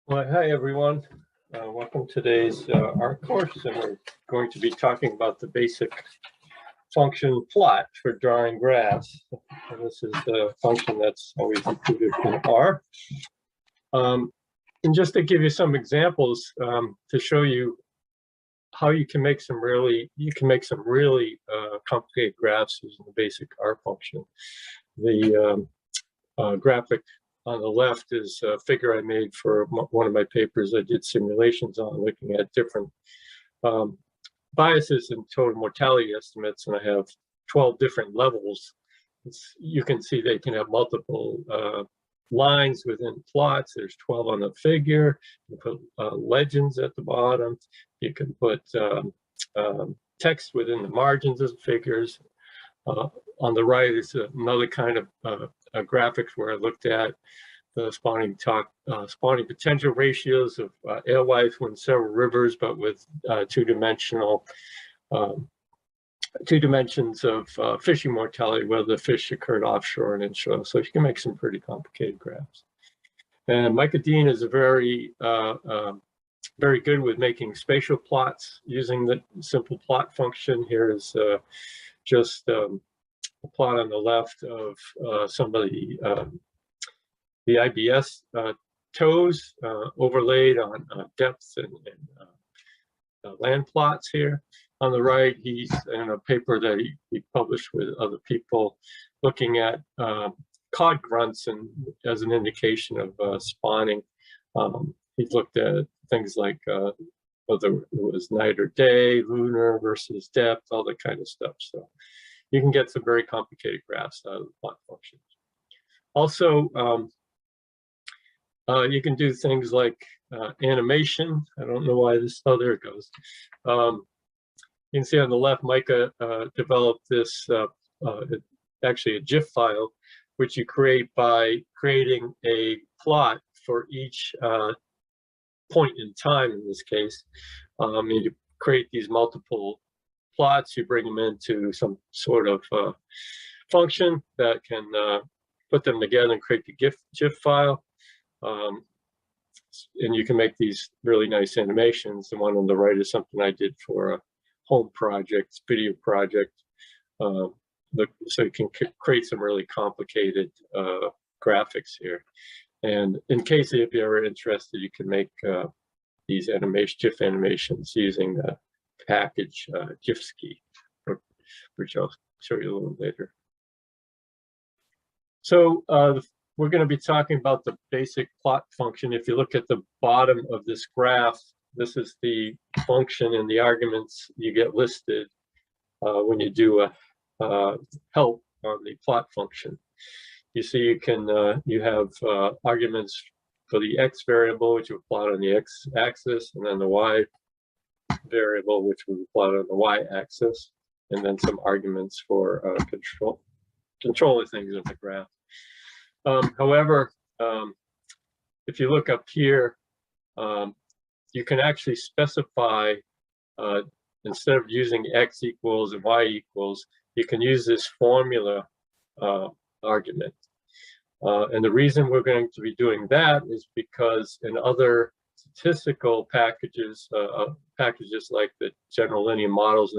Well, hi everyone. Welcome to today's art course, and we're going to be talking about the basic function plot for drawing graphs. And this is the function that's always included in R. And just to give you some examples to show you how you can make some really complicated graphs using the basic R function. The graphic on the left is a figure I made for one of my papers. I did simulations on looking at different biases in total mortality estimates, and I have 12 different levels. You can see they can have multiple lines within plots. There's 12 on the figure. You can put legends at the bottom. You can put text within the margins of the figures. On the right is another kind of graphics where I looked at the spawning potential ratios of alewife when several rivers, but with two dimensions of fishing mortality, whether the fish occurred offshore and inshore. So you can make some pretty complicated graphs. And Micah Dean is a very good with making spatial plots using the simple plot function. Here is just a plot on the left of some of the IBS toes overlaid on depth and land plots here. On the right, he's in a paper that he published with other people looking at cod grunts and as an indication of spawning. He's looked at things like whether it was night or day, lunar versus depth, all that kind of stuff. So you can get some very complicated graphs out of the plot functions. Also, you can do things like animation. I don't know why this, oh, there it goes. You can see on the left, Micah developed this, actually a GIF file, which you create by creating a plot for each point in time in this case. You create these multiple plots, you bring them into some sort of function that can put them together and create the GIF file. And you can make these really nice animations. The one on the right is something I did for a home project, video project. So you can create some really complicated graphics here. And in case if you're ever interested, you can make these GIF animations using the package GIFski, which I'll show you a little later. So we're going to be talking about the basic plot function. If you look at the bottom of this graph, this is the function and the arguments you get listed when you do a help on the plot function. You see you can you have arguments for the x variable, which will plot on the x-axis, and then the y variable, which will plot on the y-axis, and then some arguments for controlling things in the graph. However, if you look up here, you can actually specify, instead of using x equals and y equals, you can use this formula argument. And the reason we're going to be doing that is because in other statistical packages, packages like the general linear models,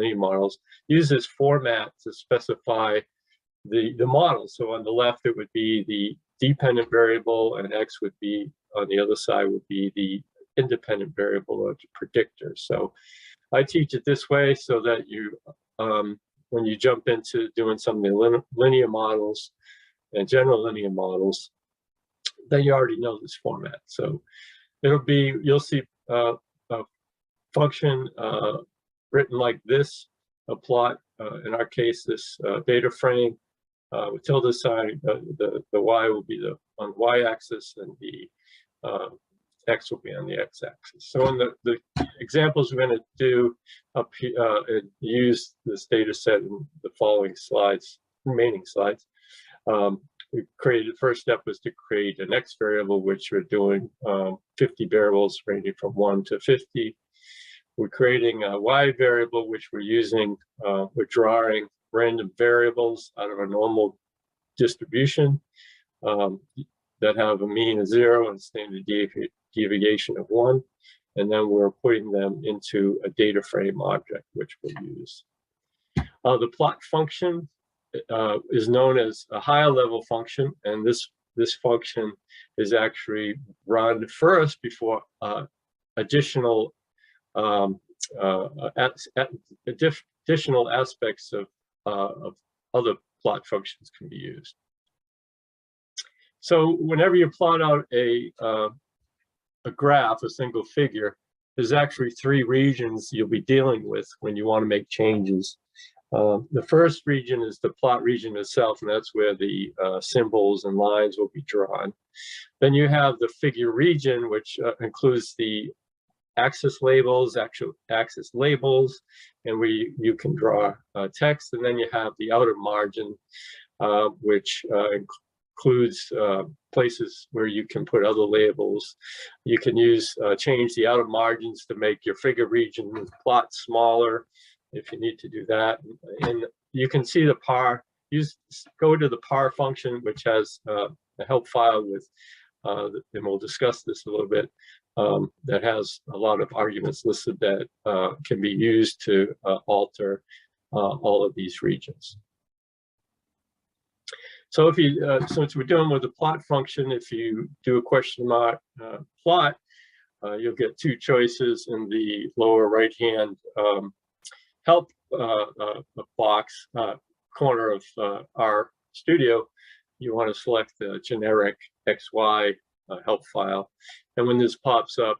use this format to specify the model. So on the left, it would be the dependent variable, and x would be, on the other side, would be the independent variable or the predictor. So I teach it this way so that you, when you jump into doing some of the linear models and general linear models, then you already know this format. So it'll be, you'll see a function written like this, a plot, in our case, this data frame, with tilde sign, the y will be on the y-axis, and the x will be on the x-axis. So in the examples we're going to do up here, use this data set in the following slides, remaining slides. We created, the first step was to create an x variable, which we're doing 50 variables ranging from 1 to 50. We're creating a y variable, which we're using, we're drawing random variables out of a normal distribution that have a mean of 0 and standard deviation of 1. And then we're putting them into a data frame object, which we'll use. The plot function is known as a higher level function, and this function is actually run first before additional additional aspects of other plot functions can be used. So whenever you plot out a graph, a single figure, there's actually 3 regions you'll be dealing with when you want to make changes. The first region is the plot region itself, and that's where the symbols and lines will be drawn. Then you have the figure region, which includes the axis labels, actual axis labels, and where you can draw text. And then you have the outer margin, which includes places where you can put other labels. You can change the outer margins to make your figure region plot smaller if you need to do that. And you can see the par. Go to the par function, which has a help file with, and we'll discuss this a little bit, that has a lot of arguments listed that can be used to alter all of these regions. So if you, since we're dealing with the plot function, if you do a question mark plot, you'll get 2 choices in the lower right-hand help box corner of our studio. You want to select the generic XY help file. And when this pops up,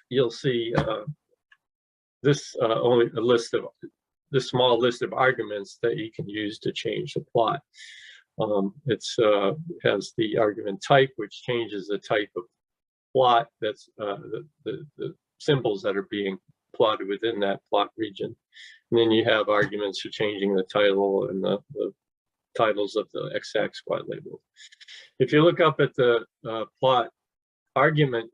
you'll see only a list of this small list of arguments that you can use to change the plot. It has the argument type, which changes the type of plot. That's the symbols that are being plotted within that plot region. And then you have arguments for changing the title and the titles of the XY label. If you look up at the plot argument,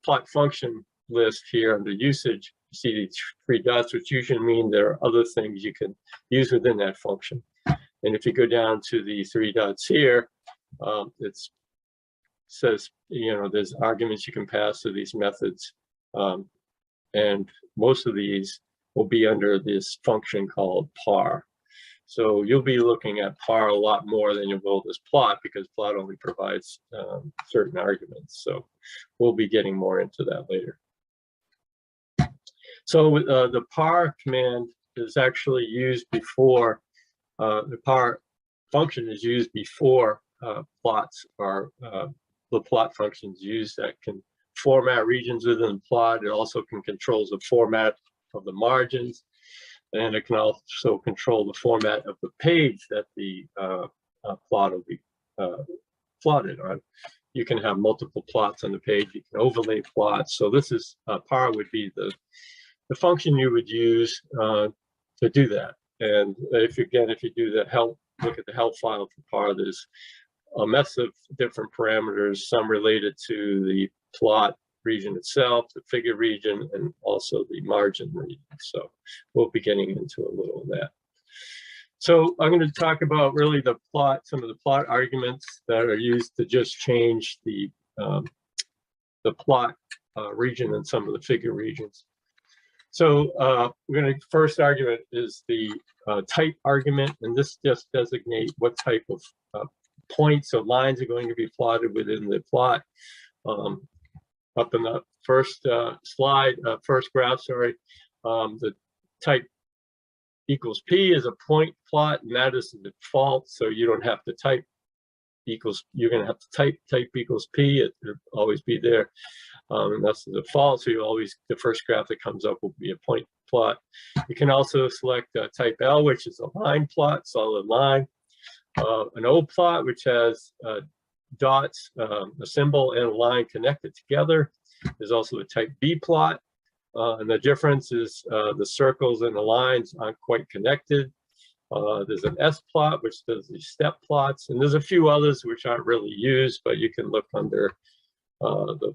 plot function list here under usage, you see these 3 dots, which usually mean there are other things you can use within that function. And if you go down to the 3 dots here, it says, there's arguments you can pass to these methods. And most of these will be under this function called par. So you'll be looking at par a lot more than you will this plot, because plot only provides certain arguments. So we'll be getting more into that later. So the par command is actually used before, the par function is used before plots are, the plot functions used that can format regions within the plot. It also can control the format of the margins, and it can also control the format of the page that the plot will be plotted on. You can have multiple plots on the page. You can overlay plots. So this is par would be the function you would use to do that. And if you do the help, look at the help file for par, there's a mess of different parameters, some related to the plot region itself, the figure region, and also the margin region. So we'll be getting into a little of that. So I'm going to talk about really the plot, some of the plot arguments that are used to just change the plot region and some of the figure regions. So we're going to, first argument is the type argument, and this just designates what type of points or lines are going to be plotted within the plot. Up in the first first graph, sorry, the type equals P is a point plot, and that is the default. So you don't have to type equals, you're going to have to type equals P. It'll always be there. And that's the default. So you always, the first graph that comes up will be a point plot. You can also select type L, which is a line plot, solid line. An O plot, which has dots, a symbol and a line connected together. There's also a type B plot. And the difference is the circles and the lines aren't quite connected. There's an S plot, which does the step plots. And there's a few others which aren't really used, but you can look under the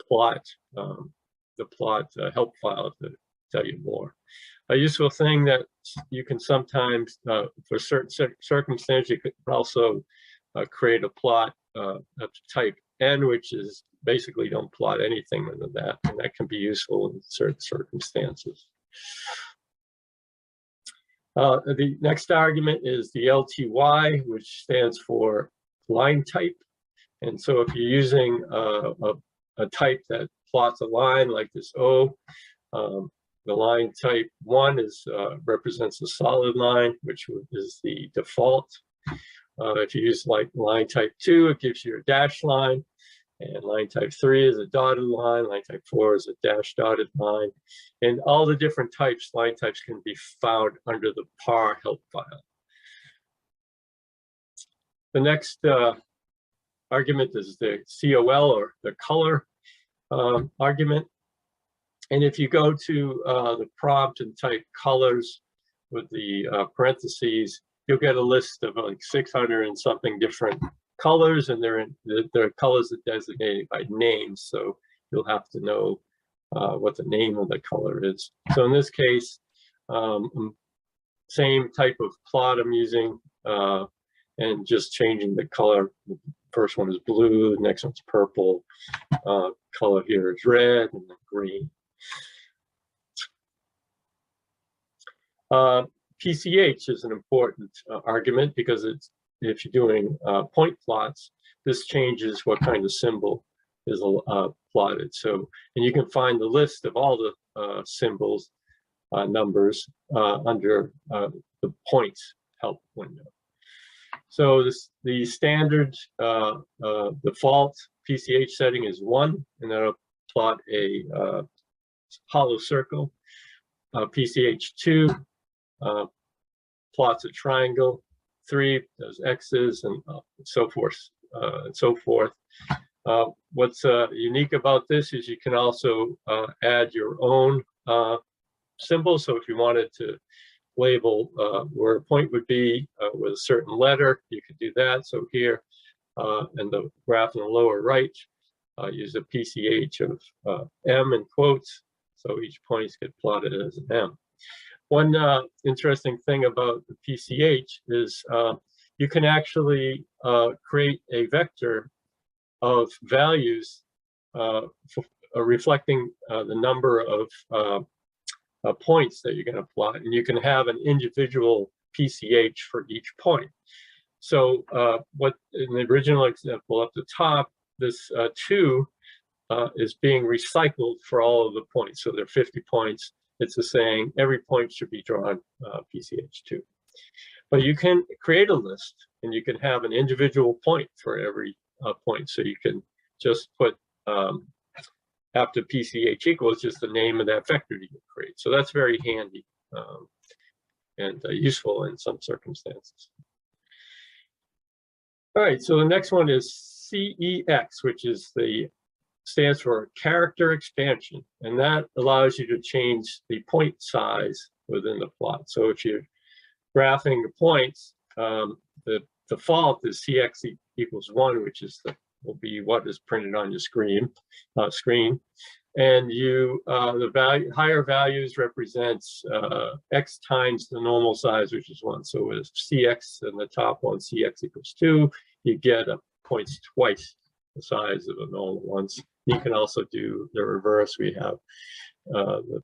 plot help file to tell you more. A useful thing that you can sometimes, for certain circumstances, you could also create a plot of type N, which is basically don't plot anything under that, and that can be useful in certain circumstances. The next argument is the LTY, which stands for line type. And so if you're using a type that plots a line like this O, the line type 1 represents a solid line, which is the default. If you use like line type 2, it gives you a dashed line. And line type 3 is a dotted line. Line type 4 is a dash dotted line. And all the different types, line types, can be found under the PAR help file. The next argument is the COL, or the color argument. And if you go to the prompt and type colors with the parentheses, you'll get a list of like 600 and something different colors, and they're colors that are designated by names. So you'll have to know what the name of the color is. So in this case, same type of plot I'm using, and just changing the color. The first one is blue, the next one's purple, color here is red, and then green. PCH is an important argument because if you're doing point plots, this changes what kind of symbol is plotted. So, and you can find the list of all the symbols, numbers under the points help window. So the standard default PCH setting is 1, and that'll plot a hollow circle. PCH 2 plots a triangle. 3 does X's, and so forth, and so forth. What's unique about this is you can also add your own symbol. So if you wanted to label where a point would be with a certain letter, you could do that. So here in the graph in the lower right, use a PCH of M in quotes. So each point gets plotted as an M. One interesting thing about the PCH is you can actually create a vector of values reflecting the number of points that you're going to plot, and you can have an individual PCH for each point. So what in the original example up the top, this 2 is being recycled for all of the points. So there are 50 points. It's saying every point should be drawn PCH2. But you can create a list, and you can have an individual point for every point. So you can just put after PCH equals just the name of that vector you can create. So that's very handy and useful in some circumstances. All right, so the next one is CEX, which stands for character expansion, and that allows you to change the point size within the plot. So if you're graphing the points, the default is CX equals 1, which will be what is printed on your screen. And the higher values represents X times the normal size, which is 1. So with CX in the top one, CX equals 2, you get points twice the size of the normal ones. You can also do the reverse. We have the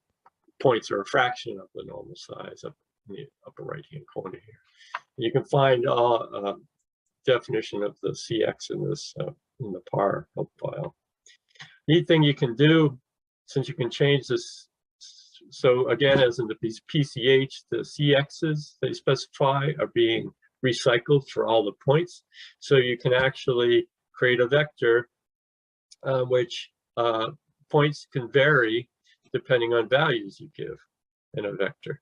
points are a fraction of the normal size up in the upper right-hand corner here. You can find definition of the CX in this in the PAR help file. Neat thing you can do, since you can change this. So again, as in the PCH, the CXs they specify are being recycled for all the points. So you can actually create a vector which points can vary depending on values you give in a vector.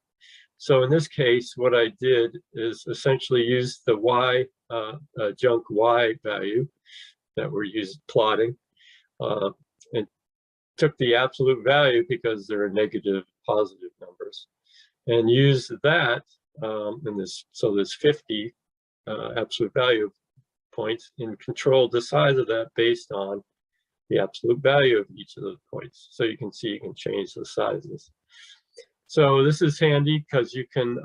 So in this case, what I did is essentially use the Y, junk Y value that we're plotting, and took the absolute value because there are negative, positive numbers, and used that in this. So there's 50 absolute value of points, and controlled the size of that based on the absolute value of each of those points. So you can see you can change the sizes. So this is handy because you can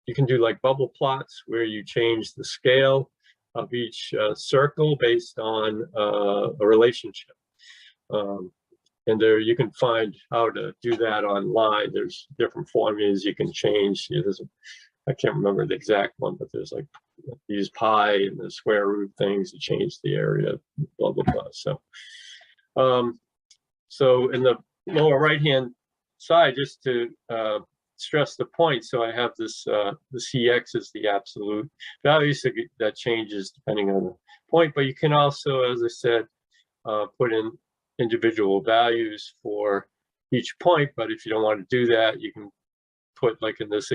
do like bubble plots where you change the scale of each circle based on a relationship. And there you can find how to do that online. There's different formulas you can change. I can't remember the exact one, but there's like use pi and the square root things to change the area, blah, blah, blah. So in the lower right-hand side, just to stress the point, so I have this, the CX is the absolute value, so that changes depending on the point, but you can also, as I said, put in individual values for each point, but if you don't want to do that, you can put, like in this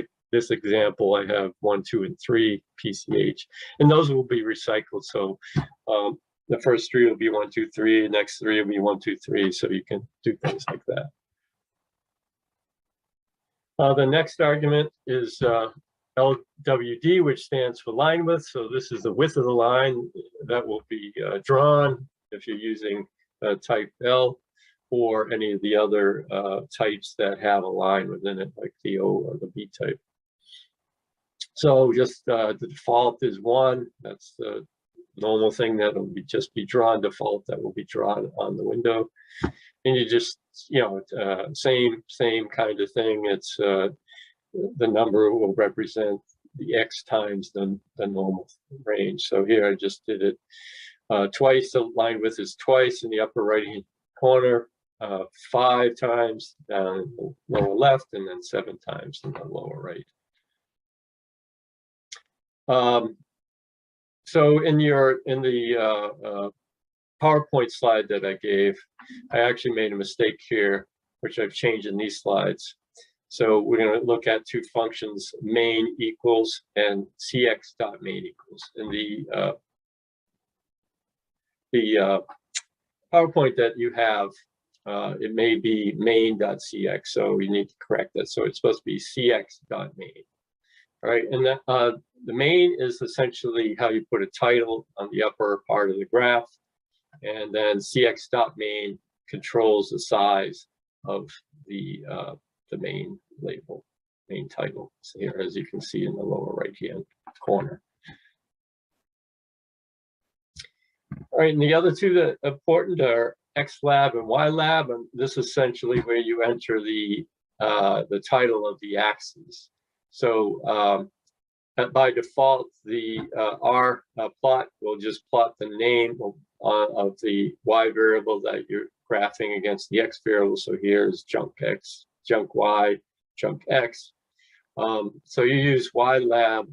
example, I have 1, 2, and 3 PCH, and those will be recycled. So the first 3 will be 1, 2, 3, the next 3 will be 1, 2, 3, so you can do things like that. The next argument is LWD, which stands for line width. So this is the width of the line that will be drawn if you're using type L, or any of the other types that have a line within it, like the O or the B type. So just the default is 1. That's the normal thing that will just be drawn default, that will be drawn on the window. And you just, same kind of thing. It's the number will represent the X times the normal range. So here I just did it twice. The line width is twice in the upper right hand corner, 5 times down in the lower left, and then 7 times in the lower right. So in the PowerPoint slide that I gave, I actually made a mistake here, which I've changed in these slides. So we're going to look at 2 functions, main equals and cx.main equals. In the PowerPoint that you have, it may be main.cx, so you need to correct that. So it's supposed to be cx.main. All right, and that, the main is essentially how you put a title on the upper part of the graph, and then cx.main controls the size of the main label, main title. So here, as you can see in the lower right-hand corner. All right, and the other 2 that are important are xlab and ylab, and this is essentially where you enter the title of the axes. So by default, the R plot will just plot the name of the Y variable that you're graphing against the X variable. So here's chunk X, chunk Y, chunk X. So you use ylab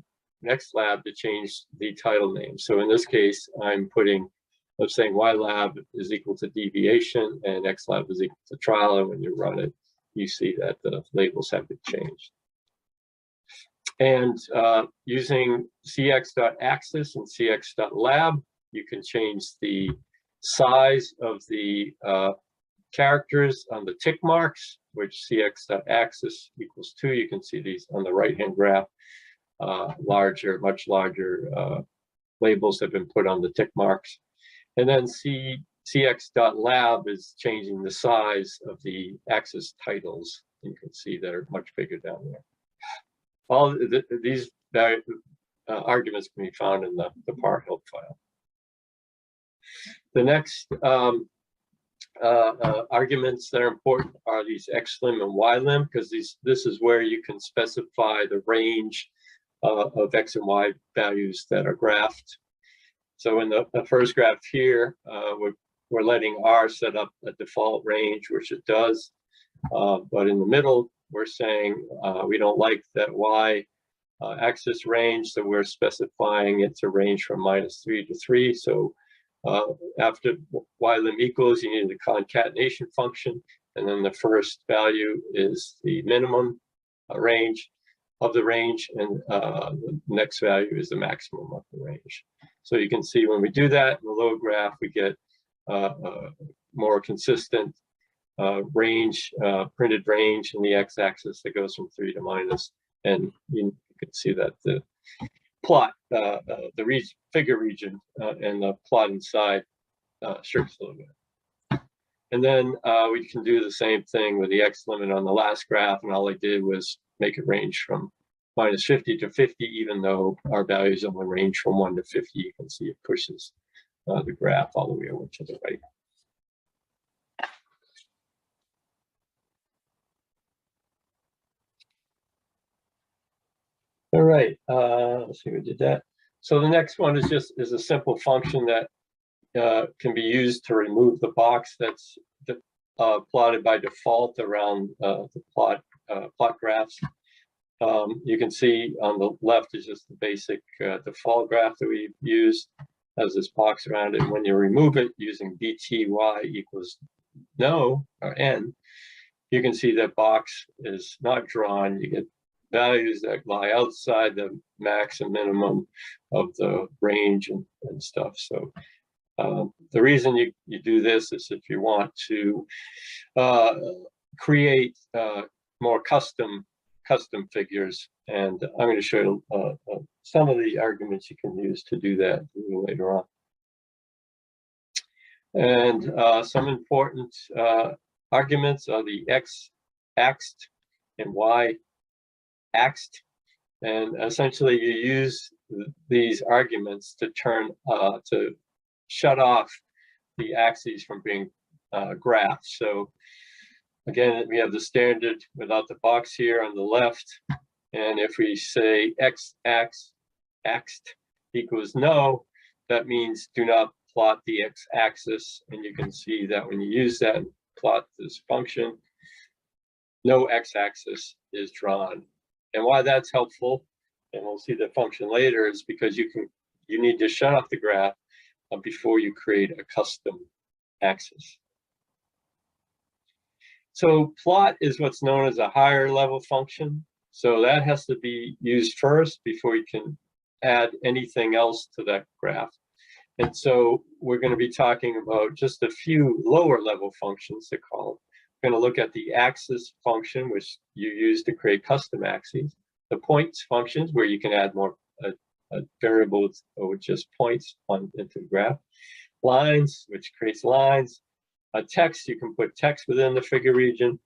and xlab to change the title name. So in this case, I'm saying ylab is equal to deviation and xlab is equal to trial. And when you run it, you see that the labels have been changed. And using cx.axis and cx.lab, you can change the size of the characters on the tick marks, which cx.axis equals 2. You can see these on the right-hand graph. Much larger labels have been put on the tick marks. And then cx.lab is changing the size of the axis titles. You can see they're much bigger down there. All these arguments can be found in the par help file. The next arguments that are important are these xlim and ylim, because this is where you can specify the range of x and y values that are graphed. So in the first graph here, we're letting R set up a default range, which it does. But in the middle, we're saying we don't like that Y axis range, so we're specifying it to range from -3 to 3. So after ylim equals, you need the concatenation function, and then the first value is the minimum range of the range, and the next value is the maximum of the range. So you can see when we do that in the lower graph, we get more consistent range, printed range in the x-axis that goes from 3 to minus, and you can see that the plot, the figure region and the plot inside shrinks a little bit. And then we can do the same thing with the x limit on the last graph, and all I did was make it range from minus 50 to 50, even though our values only range from 1 to 50. You can see it pushes the graph all the way over to the right. All right, let's see, we did that. So the next one is a simple function that can be used to remove the box that's plotted by default around the plot graphs. You can see on the left is just the basic default graph that we've used, has this box around it. And when you remove it using bty equals no, or n, you can see that box is not drawn. You get values that lie outside the max and minimum of the range and stuff. So the reason you do this is if you want to create more custom figures, and I'm going to show you some of the arguments you can use to do that later on. And some important arguments are the x-axed and y-axed, and essentially you use these arguments to to shut off the axes from being graphed. So again, we have the standard without the box here on the left, and if we say x-axed equals no, that means do not plot the x-axis, and you can see that when you use that and plot this function, no x-axis is drawn. And why that's helpful, and we'll see the function later, is because you need to shut off the graph before you create a custom axis. So plot is what's known as a higher level function. So that has to be used first before you can add anything else to that graph. And so we're going to be talking about just a few lower level functions to call. We're going to look at the axis function, which you use to create custom axes. The points functions, where you can add more variables with just points into the graph. Lines, which creates lines. Text, you can put text within the figure region.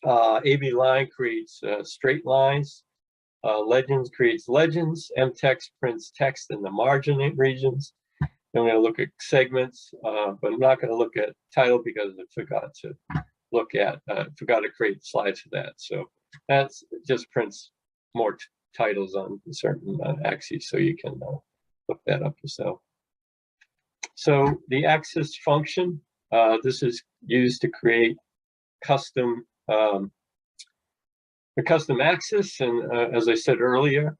AB line creates straight lines. Legends creates legends. Mtext prints text in the margin regions. Then we're going to look at segments, but I'm not going to look at title because I forgot to create slides for that. So that just prints more titles on certain axes, so you can look that up yourself. So the axis function, this is used to create a custom axis, and as I said earlier,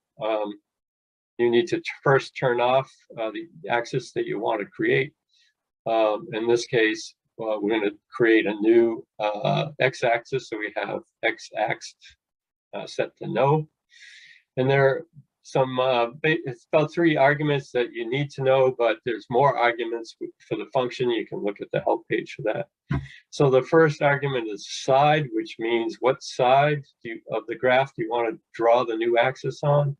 you need to first turn off the axis that you want to create. In this case, we're going to create a new x-axis, so we have x-axed set to no. And there are some, it's about 3 arguments that you need to know, but there's more arguments for the function. You can look at the help page for that. So the first argument is side, which means what side of the graph do you want to draw the new axis on?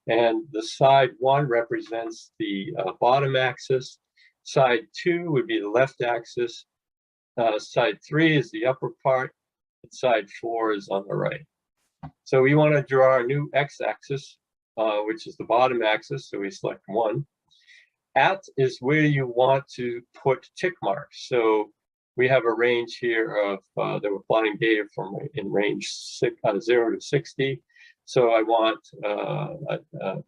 And the side 1 represents the bottom axis. Side 2 would be the left axis. Side 3 is the upper part. And side 4 is on the right. So we want to draw a new x-axis, which is the bottom axis. So we select 1. At is where you want to put tick marks. So we have a range here of that we're plotting data from in range 0 to 60. So I want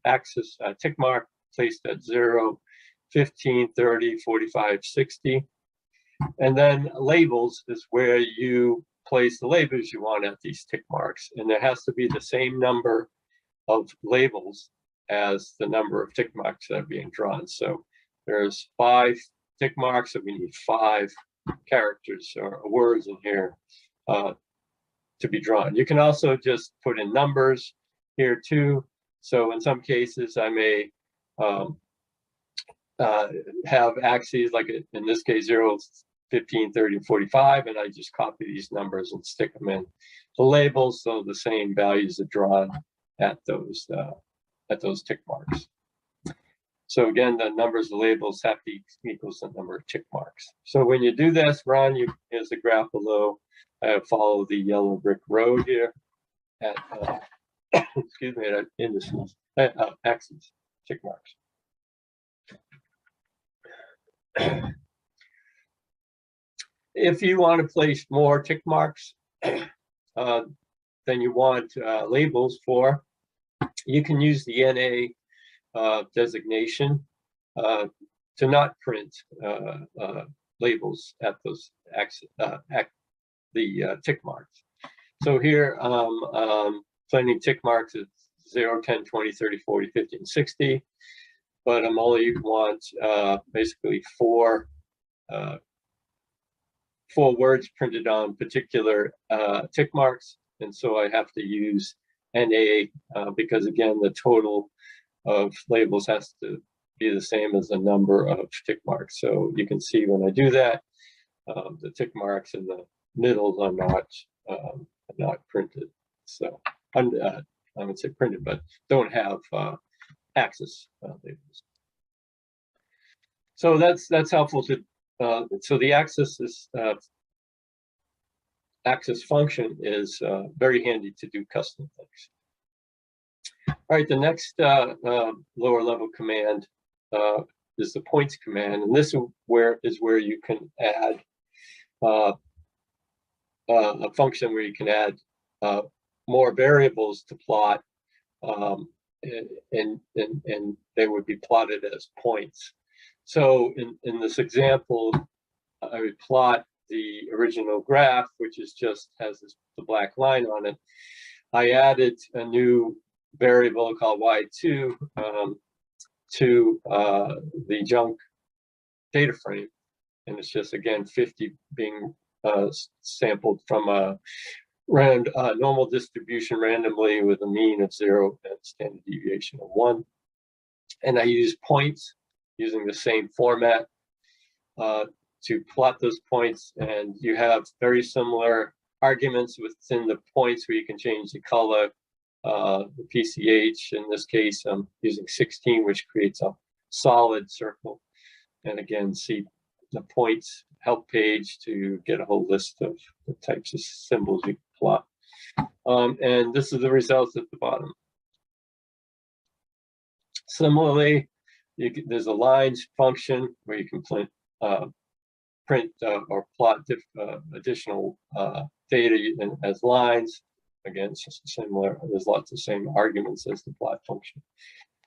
axis tick mark placed at 0, 15, 30, 45, 60. And then labels is where you place the labels you want at these tick marks. And there has to be the same number of labels as the number of tick marks that are being drawn. So there's 5 tick marks, so we need 5 characters or words in here to be drawn. You can also just put in numbers here too. So in some cases, I may have axes, like in this case, 0, 15, 30, 45, and I just copy these numbers and stick them in the labels, so the same values are drawn at those tick marks. So again, the numbers of labels have to equal the number of tick marks. So when you do this, Ron, here's the graph below. I follow the yellow brick road here at excuse me, indices, axes, tick marks. If you want to place more tick marks than you want labels for, you can use the NA designation to not print labels at those tick marks. So here, planting tick marks at 0, 10, 20, 30, 40, 50, and 60. But I'm only want basically four words printed on particular tick marks. And so I have to use NA because, again, the total of labels has to be the same as the number of tick marks. So you can see when I do that, the tick marks in the middle are not printed. So I would say printed, but don't have axis labels. So that's helpful to. So the axis function is very handy to do custom things. All right, the next lower level command is the points command, and this is where you can add a function where you can add more variables to plot, and they would be plotted as points. So in this example, I would plot the original graph, which is just has the black line on it. I added a new variable called y2 to the junk data frame, and it's just, again, 50 being sampled from a normal distribution randomly with a mean of 0 and standard deviation of 1. And I use points using the same format to plot those points, and you have very similar arguments within the points where you can change the color, the PCH. In this case, I'm using 16, which creates a solid circle. And again, see the points help page to get a whole list of the types of symbols you can plot. And this is the results at the bottom. Similarly, there's a lines function where you can print or plot additional data as lines. Again, it's just similar. There's lots of same arguments as the plot function.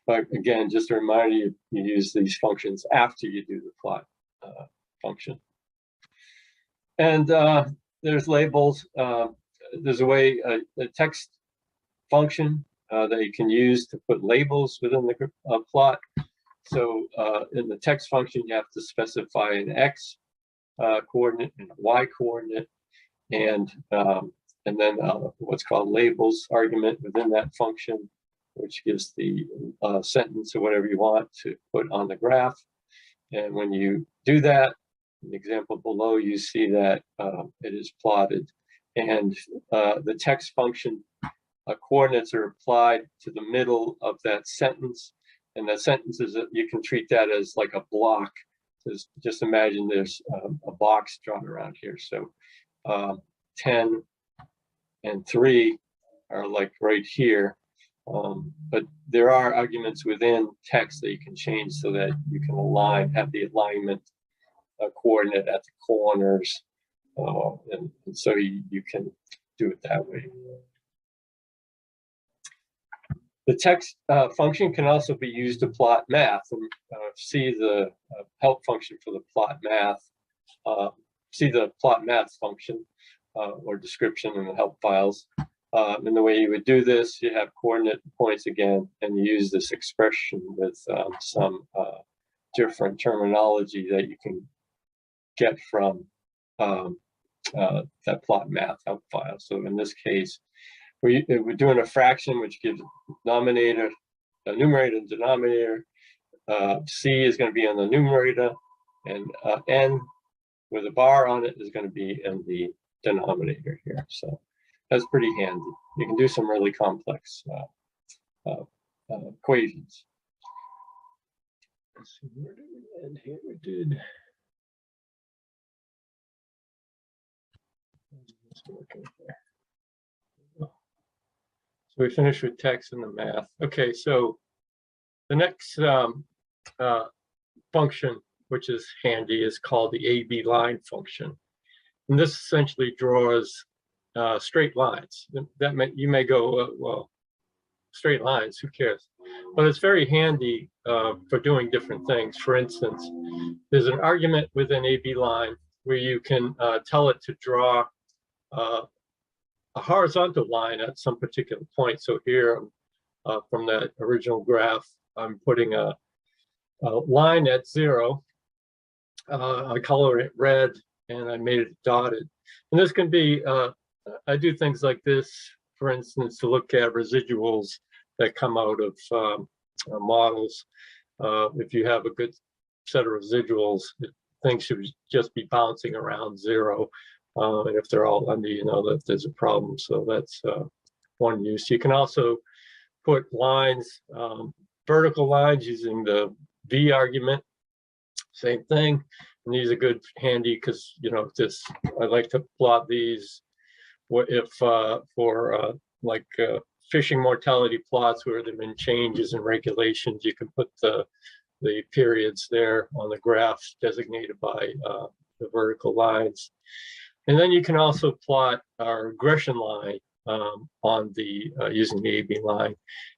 But again, just a reminder, you use these functions after you do the plot function. And there's labels. There's a way, a text function that you can use to put labels within the plot. So in the text function, you have to specify an X coordinate and a Y coordinate, and then what's called labels argument within that function, which gives the sentence or whatever you want to put on the graph. And when you do that, in the example below, you see that it is plotted, and the text function coordinates are applied to the middle of that sentence. And that sentence is, you can treat that as like a block. Just imagine there's a box drawn around here. So 10 and 3 are like right here. But there are arguments within text that you can change so that you can have the alignment coordinate at the corners. And so you can do it that way. The text function can also be used to plot math, and see the help function for the plot math. See the plot math function or description in the help files. And the way you would do this, you have coordinate points again, and you use this expression with some different terminology that you can get from that plot math help file. So in this case, we're doing a fraction which gives numerator and denominator. C is going to be on the numerator, and N with a bar on it is going to be in the denominator here. So that's pretty handy. You can do some really complex equations. Let's see, where did we end here? We did. It's working there. So we finished with text and the math. Okay, so the next function, which is handy, is called the AB line function. And this essentially draws straight lines. That you may go, well, straight lines, who cares? But it's very handy for doing different things. For instance, there's an argument within AB line where you can tell it to draw a horizontal line at some particular point. So here, from that original graph, I'm putting a line at 0. I color it red and I made it dotted. And this can be, I do things like this, for instance, to look at residuals that come out of models. If you have a good set of residuals, things should just be bouncing around 0. And if they're all under, you know that there's a problem. So that's one use. You can also put lines, vertical lines using the V argument. Same thing. And these are good, handy, because, you know, this, I like to plot these if for like fishing mortality plots where there have been changes in regulations. You can put the periods there on the graph designated by the vertical lines. And then you can also plot our regression line on the using the AB line,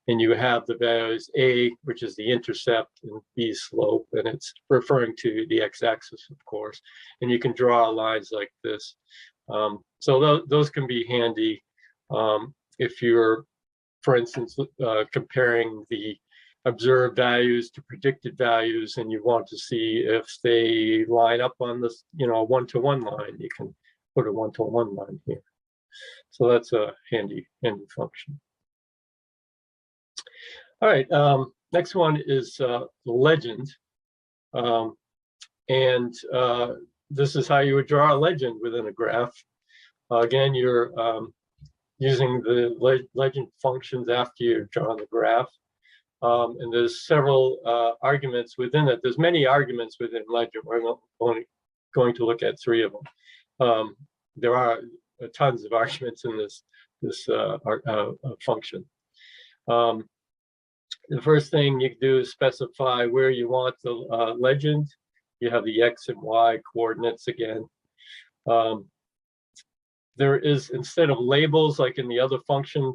and you have the values A, which is the intercept, and B slope, and it's referring to the x-axis, of course. And you can draw lines like this. So those can be handy if you're, for instance, comparing the observed values to predicted values, and you want to see if they line up on this, you know, one-to-one line. You can put a one-to-one line here. So that's a handy function. All right, next one is legend. This is how you would draw a legend within a graph. Again, you're using the legend functions after you've drawn the graph. And there's several arguments within it. There's many arguments within legend. We're only going to look at 3 of them. There are tons of arguments in this function. The first thing you can do is specify where you want the legend. You have the X and Y coordinates again. There is, instead of labels like in the other function,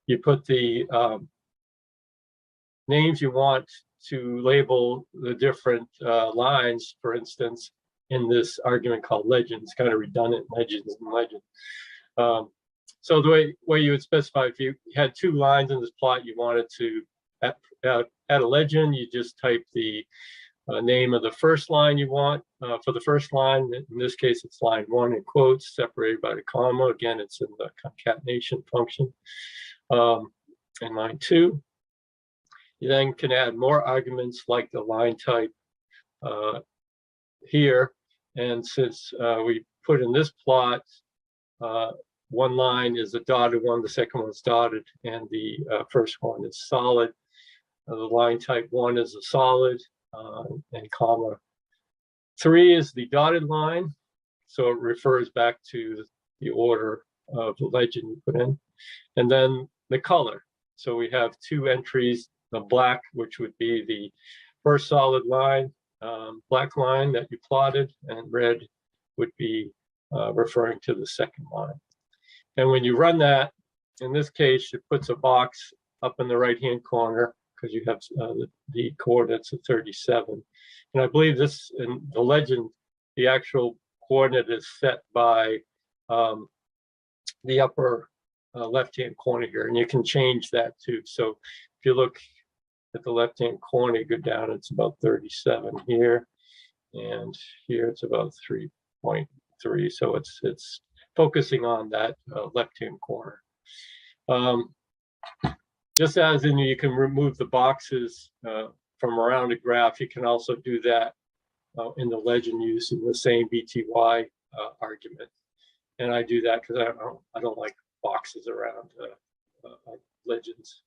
you put the names you want to label the different lines, for instance, in this argument called legends, kind of redundant, legends and legend. So the way you would specify, if you had 2 lines in this plot, you wanted to add a legend, you just type the name of the first line you want for the first line. In this case, it's line 1 in quotes, separated by the comma. Again, it's in the concatenation function. And line 2. You then can add more arguments like the line type here. And since we put in this plot, one line is a dotted one, the second one's dotted, and the first one is solid. The line type 1 is a solid, and comma 3 is the dotted line. So it refers back to the order of the legend you put in. And then the color. So we have 2 entries, the black, which would be the first solid line, black line that you plotted, and red would be referring to the second line. And when you run that, in this case, it puts a box up in the right-hand corner because you have the coordinates of 37. And I believe this, in the legend, the actual coordinate is set by the upper left-hand corner here, and you can change that too. So if you look at the left-hand corner, you go down, it's about 37 here, and here it's about 3.3. So it's focusing on that left-hand corner. Just as in you can remove the boxes from around a graph, you can also do that in the legend using the same BTY argument. And I do that because I don't like boxes around legends.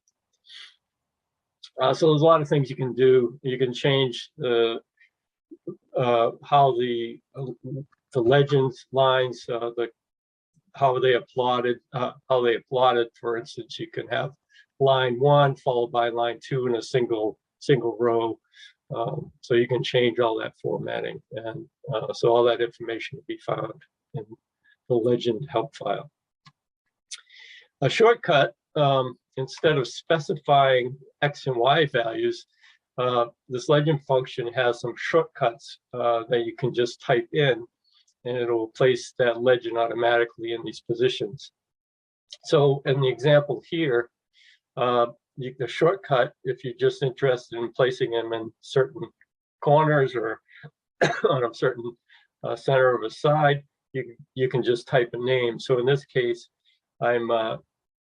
So there's a lot of things you can do. You can change how the legends lines, the how they plotted. For instance, you can have line 1 followed by line 2 in a single row. So you can change all that formatting, and so all that information will be found in the legend help file. A shortcut, instead of specifying X and Y values, this legend function has some shortcuts that you can just type in, and it'll place that legend automatically in these positions. So in the example here, the shortcut, if you're just interested in placing them in certain corners or on a certain center of a side, you can just type a name. So in this case, I'm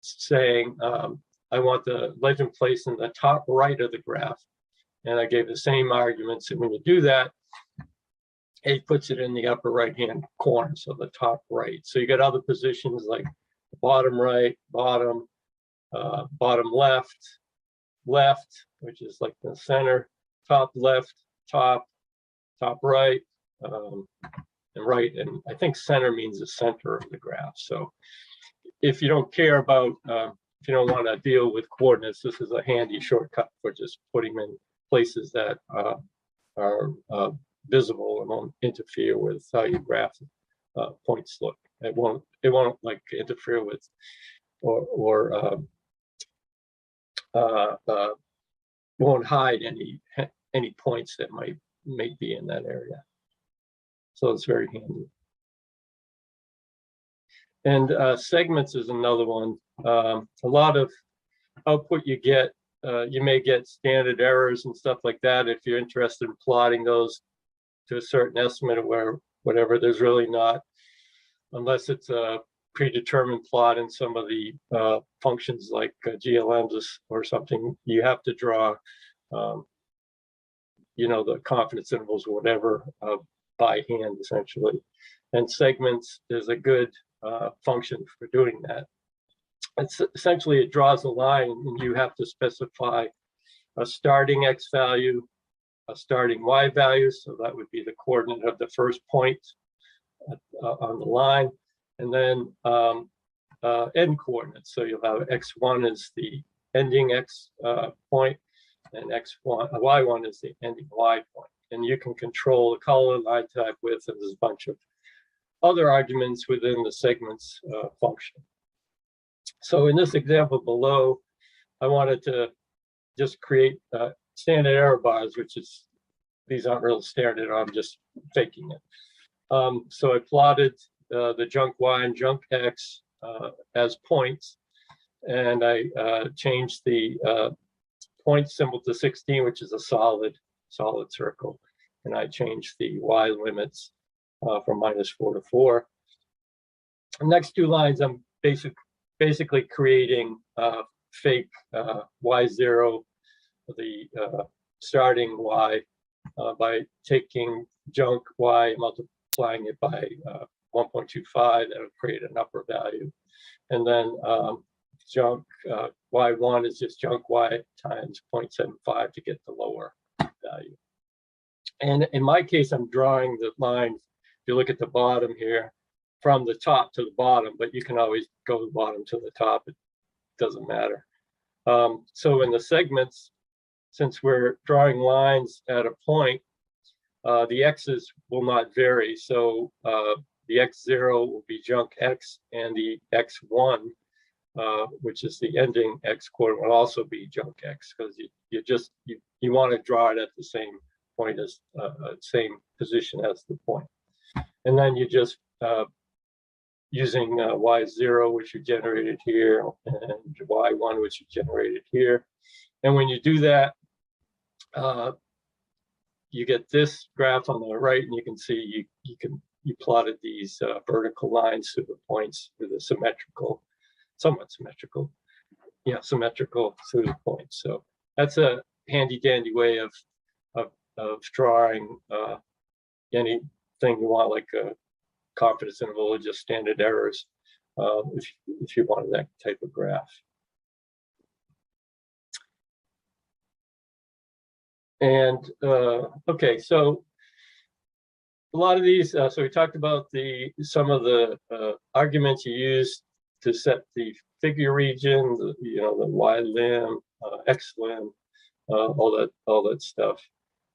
saying I want the legend placed in the top right of the graph, and I gave the same arguments. And when you do that, it puts it in the upper right-hand corner, so the top right. So you got other positions like bottom right, bottom, bottom left, which is like the center, top left, top right, and right. And I think center means the center of the graph. So if you don't care about, if you don't want to deal with coordinates, this is a handy shortcut for just putting them in places that are visible and won't interfere with how your graph points look. It won't like interfere with or won't hide any points that may be in that area. So it's very handy. And segments is another one. A lot of output you get, you may get standard errors and stuff like that. If you're interested in plotting those to a certain estimate of whatever, there's really not, unless it's a predetermined plot in some of the functions like GLMs or something. You have to draw, the confidence intervals or whatever by hand, essentially. And segments is a good function for doing that. It's essentially, it draws a line, and you have to specify a starting X value, a starting Y value, so that would be the coordinate of the first point on the line, and then end coordinates. So you'll have X1 is the ending X point, and Y1 is the ending Y point. And you can control the color, line type, width, and there's a bunch of other arguments within the segments function. So in this example below, I wanted to just create standard error bars, which is, these aren't real standard, I'm just faking it. So I plotted the junk Y and junk X as points, and I changed the point symbol to 16, which is a solid circle, and I changed the Y limits from -4 to 4. The next two lines, I'm basically creating fake Y0, the starting Y, by taking junk Y, multiplying it by 1.25, that would create an upper value. And then junk Y1 is just junk Y times 0.75 to get the lower value. And in my case, I'm drawing the line, if you look at the bottom here, from the top to the bottom, but you can always go the bottom to the top, it doesn't matter. So in the segments, since we're drawing lines at a point, the X's will not vary. So the X0 will be junk X, and the X1, which is the ending X coordinate, will also be junk X, because you want to draw it at the same point as same position as the point. And then you just using Y0, which you generated here, and Y1, which you generated here. And when you do that, you get this graph on the right, and you can see you plotted these vertical lines to the points with a somewhat symmetrical through the points. So that's a handy dandy way of drawing anything you want, like a confidence interval or just standard errors, if you wanted that type of graph. And okay, so a lot of these, so we talked about some of the arguments you use to set the figure region, the Y limb, X limb, all that stuff.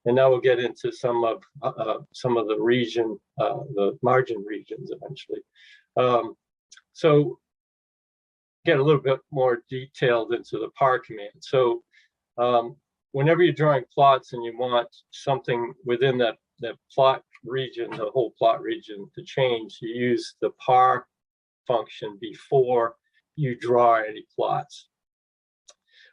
And now we'll get into some of the region, the margin regions eventually. So get a little bit more detailed into the par command. So whenever you're drawing plots and you want something within that plot region, the whole plot region to change, you use the par function before you draw any plots.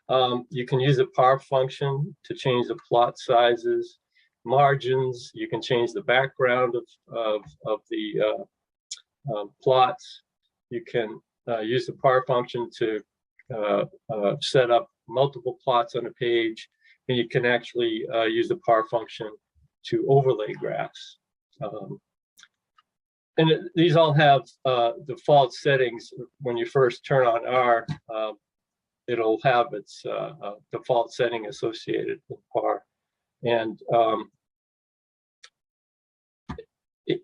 You can use the par function to change the plot sizes, margins. You can change the background of the plots. You can use the par function to set up multiple plots on a page, and you can actually use the par function to overlay graphs. And these all have default settings. When you first turn on R, it'll have its default setting associated with par. And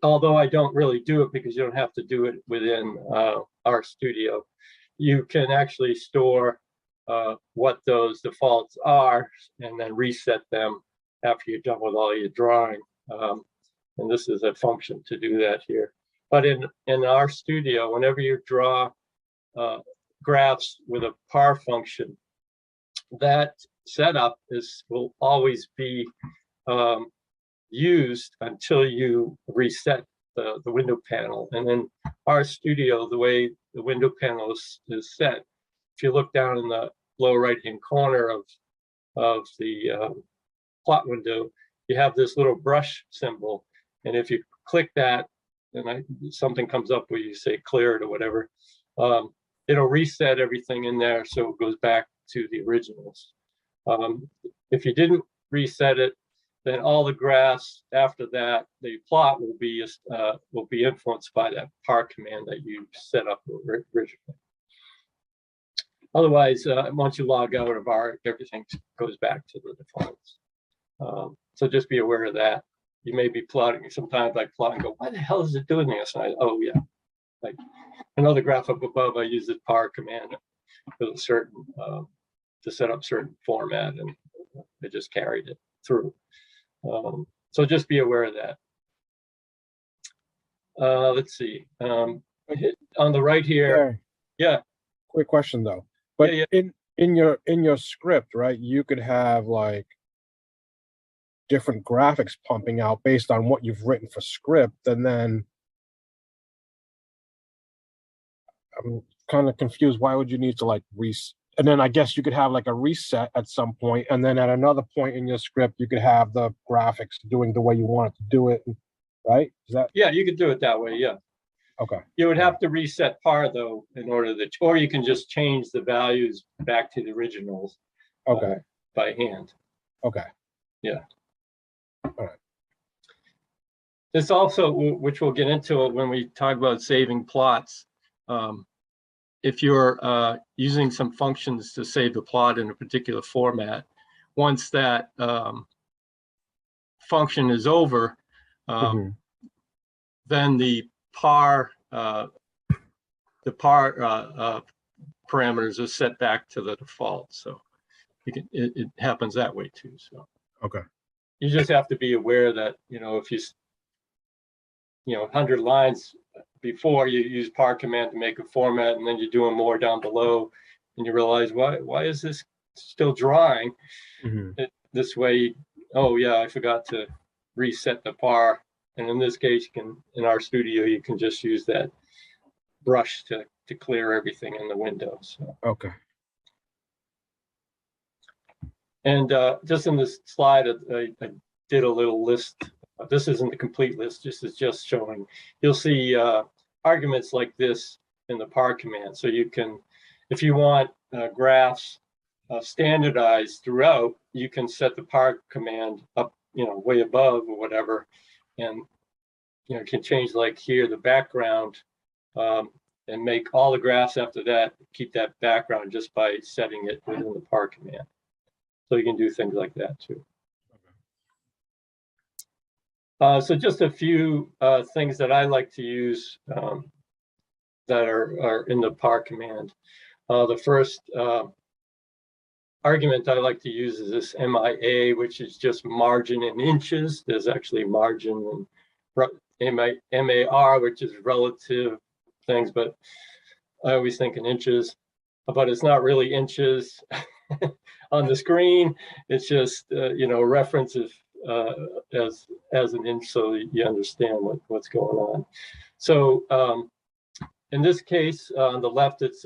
although I don't really do it because you don't have to do it within RStudio, you can actually store what those defaults are and then reset them after you're done with all your drawing. And this is a function to do that here. But in RStudio, whenever you draw graphs with a par function, that setup will always be used until you reset the window panel. And in RStudio, the way the window panel is set, if you look down in the lower right-hand corner of the plot window, you have this little brush symbol. And if you click that, and something comes up where you say cleared or whatever, it'll reset everything in there so it goes back to the originals. If you didn't reset it, then all the graphs after that, the plot will be influenced by that par command that you set up originally. Otherwise, once you log out of R, everything goes back to the defaults. So just be aware of that. You may be plotting, sometimes I plot and go, why the hell is it doing this? And oh yeah, like another graph up above, I use the par command with a certain, to set up certain format, and it just carried it through. So just be aware of that. Let's see, on the right here. Yeah. Quick question though. But yeah. in your script, right, you could have like different graphics pumping out based on what you've written for script, and then I'm kind of confused. Why would you need to like reset? And then I guess you could have like a reset at some point, and then at another point in your script, you could have the graphics doing the way you want it to do it, right? Is that? Yeah, you could do it that way. Yeah. Okay. You would have to reset par though in order to, or you can just change the values back to the originals. Okay. By hand. Okay. Yeah. All right. This also, which we'll get into it when we talk about saving plots. If you're using some functions to save the plot in a particular format, once that function is over, then the par parameters are set back to the default. So it happens that way too. So okay. You just have to be aware that, if you 100 lines before, you use par command to make a format, and then you're doing more down below, and you realize, why is this still drawing this way? Oh yeah, I forgot to reset the par. And in this case, in RStudio, you can just use that brush to clear everything in the window. So. Okay. And just in this slide, I did a little list. This isn't the complete list. This is just showing. You'll see arguments like this in the par command. So you can, if you want graphs standardized throughout, you can set the par command up, way above or whatever, and you can change, like here, the background, and make all the graphs after that keep that background just by setting it within the par command. So you can do things like that too. So just a few things that I like to use that are in the par command. The first argument I like to use is this MIA, which is just margin in inches. There's actually margin and MAR, which is relative things, but I always think in inches, but it's not really inches on the screen. It's just, references as an inch, so you understand what's going on. So in this case, on the left, it's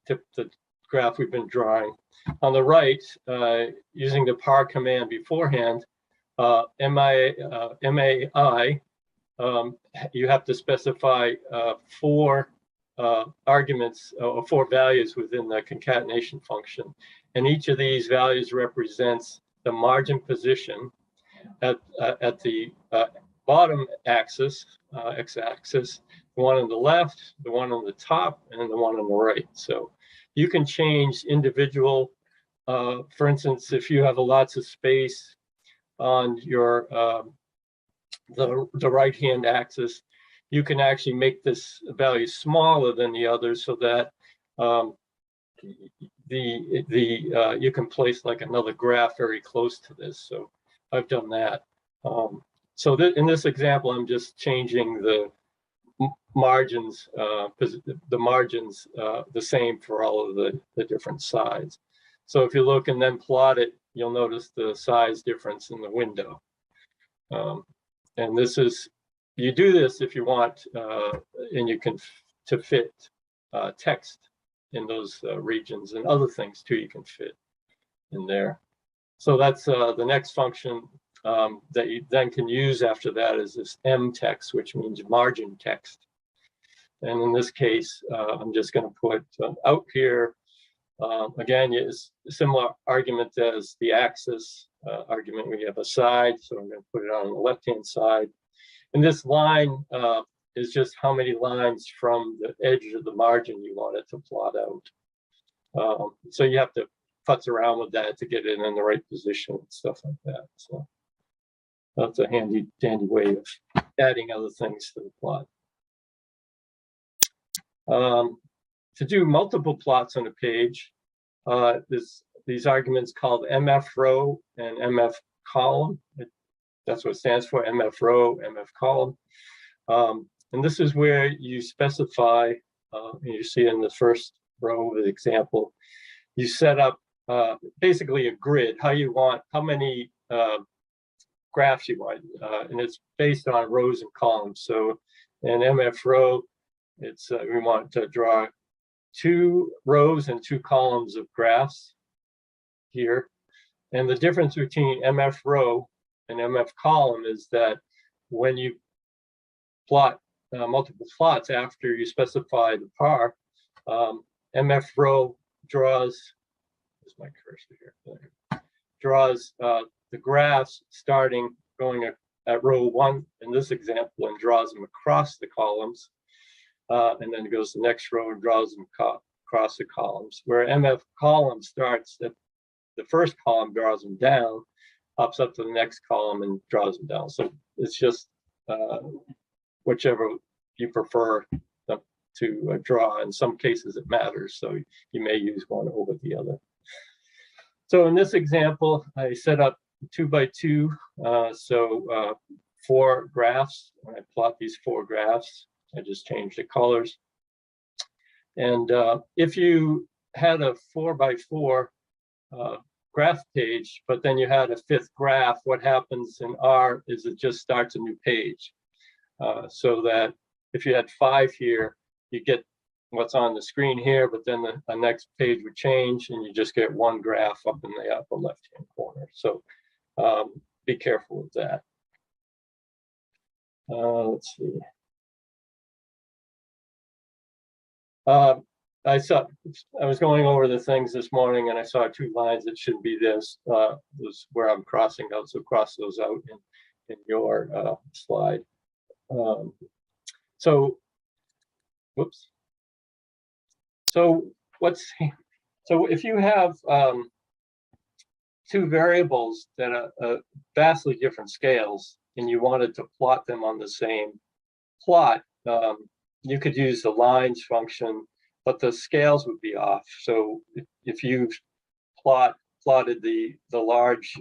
the graph we've been drawing. On the right, using the par command beforehand, MAI, you have to specify 4 arguments or 4 values within the concatenation function. And each of these values represents the margin position at the bottom axis, x-axis, the one on the left, the one on the top, and the one on the right. So you can change individual, for instance, if you have lots of space on your the right-hand axis, you can actually make this value smaller than the others so that you can place like another graph very close to this. So I've done that. So in this example, I'm just changing the margins, the margins the same for all of the different sides. So if you look and then plot it, you'll notice the size difference in the window. And this is, you do this if you want, and you can to fit text in those regions, and other things too you can fit in there. So that's the next function that you then can use after that is this M text, which means margin text. And in this case, I'm just going to put out here. Again, it's a similar argument as the axis argument. We have a side, so I'm going to put it on the left-hand side. And this line is just how many lines from the edge of the margin you want it to plot out. So you have to futz around with that to get it in the right position and stuff like that. So that's a handy way of adding other things to the plot. To do multiple plots on a page, these arguments called MF row and MF column. That's what it stands for, MF row, MF column. And this is where you specify, you see in the first row of the example, you set up basically a grid, how many graphs you want, and it's based on rows and columns. So in MF row, it's we want to draw 2 rows and 2 columns of graphs here. And the difference between MF row and MF column is that when you plot multiple plots after you specify the par, MF row draws, where's my cursor here? Draws the graphs going at row 1 in this example and draws them across the columns. And then it goes to the next row and draws them across the columns. Where MF column starts at the first column, draws them down, hops up to the next column and draws them down. So it's just whichever you prefer to draw. In some cases it matters, so you may use one over the other. So in this example, I set up 2 by 2, 4 graphs. When I plot these 4 graphs, I just change the colors. And if you had a 4 by 4 graph page, but then you had a 5th graph, what happens in R is it just starts a new page. So that if you had 5 here, you get what's on the screen here, but then the next page would change and you just get 1 graph up in the upper left-hand corner. So be careful with that. Let's see. I was going over the things this morning and I saw 2 lines that shouldn't be this. Was where I'm crossing out, so cross those out in your slide. So, whoops. So if you have 2 variables that are vastly different scales, and you wanted to plot them on the same plot, you could use the lines function, but the scales would be off. So if you plotted the large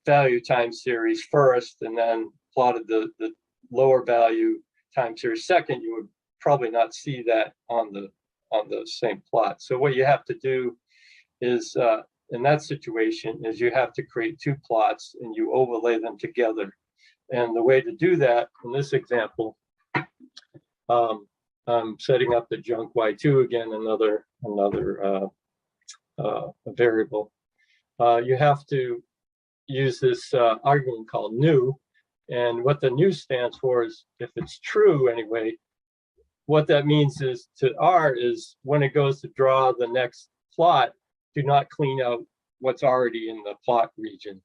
value time series first, and then plotted the lower value time series second, you would probably not see that on the same plot. So what you have to do is, in that situation, is you have to create two plots and you overlay them together. And the way to do that in this example, I'm setting up the junk y2 again, another variable. You have to use this argument called new, and what the new stands for is, if it's true anyway, what that means is to R is when it goes to draw the next plot, do not clean out what's already in the plot region.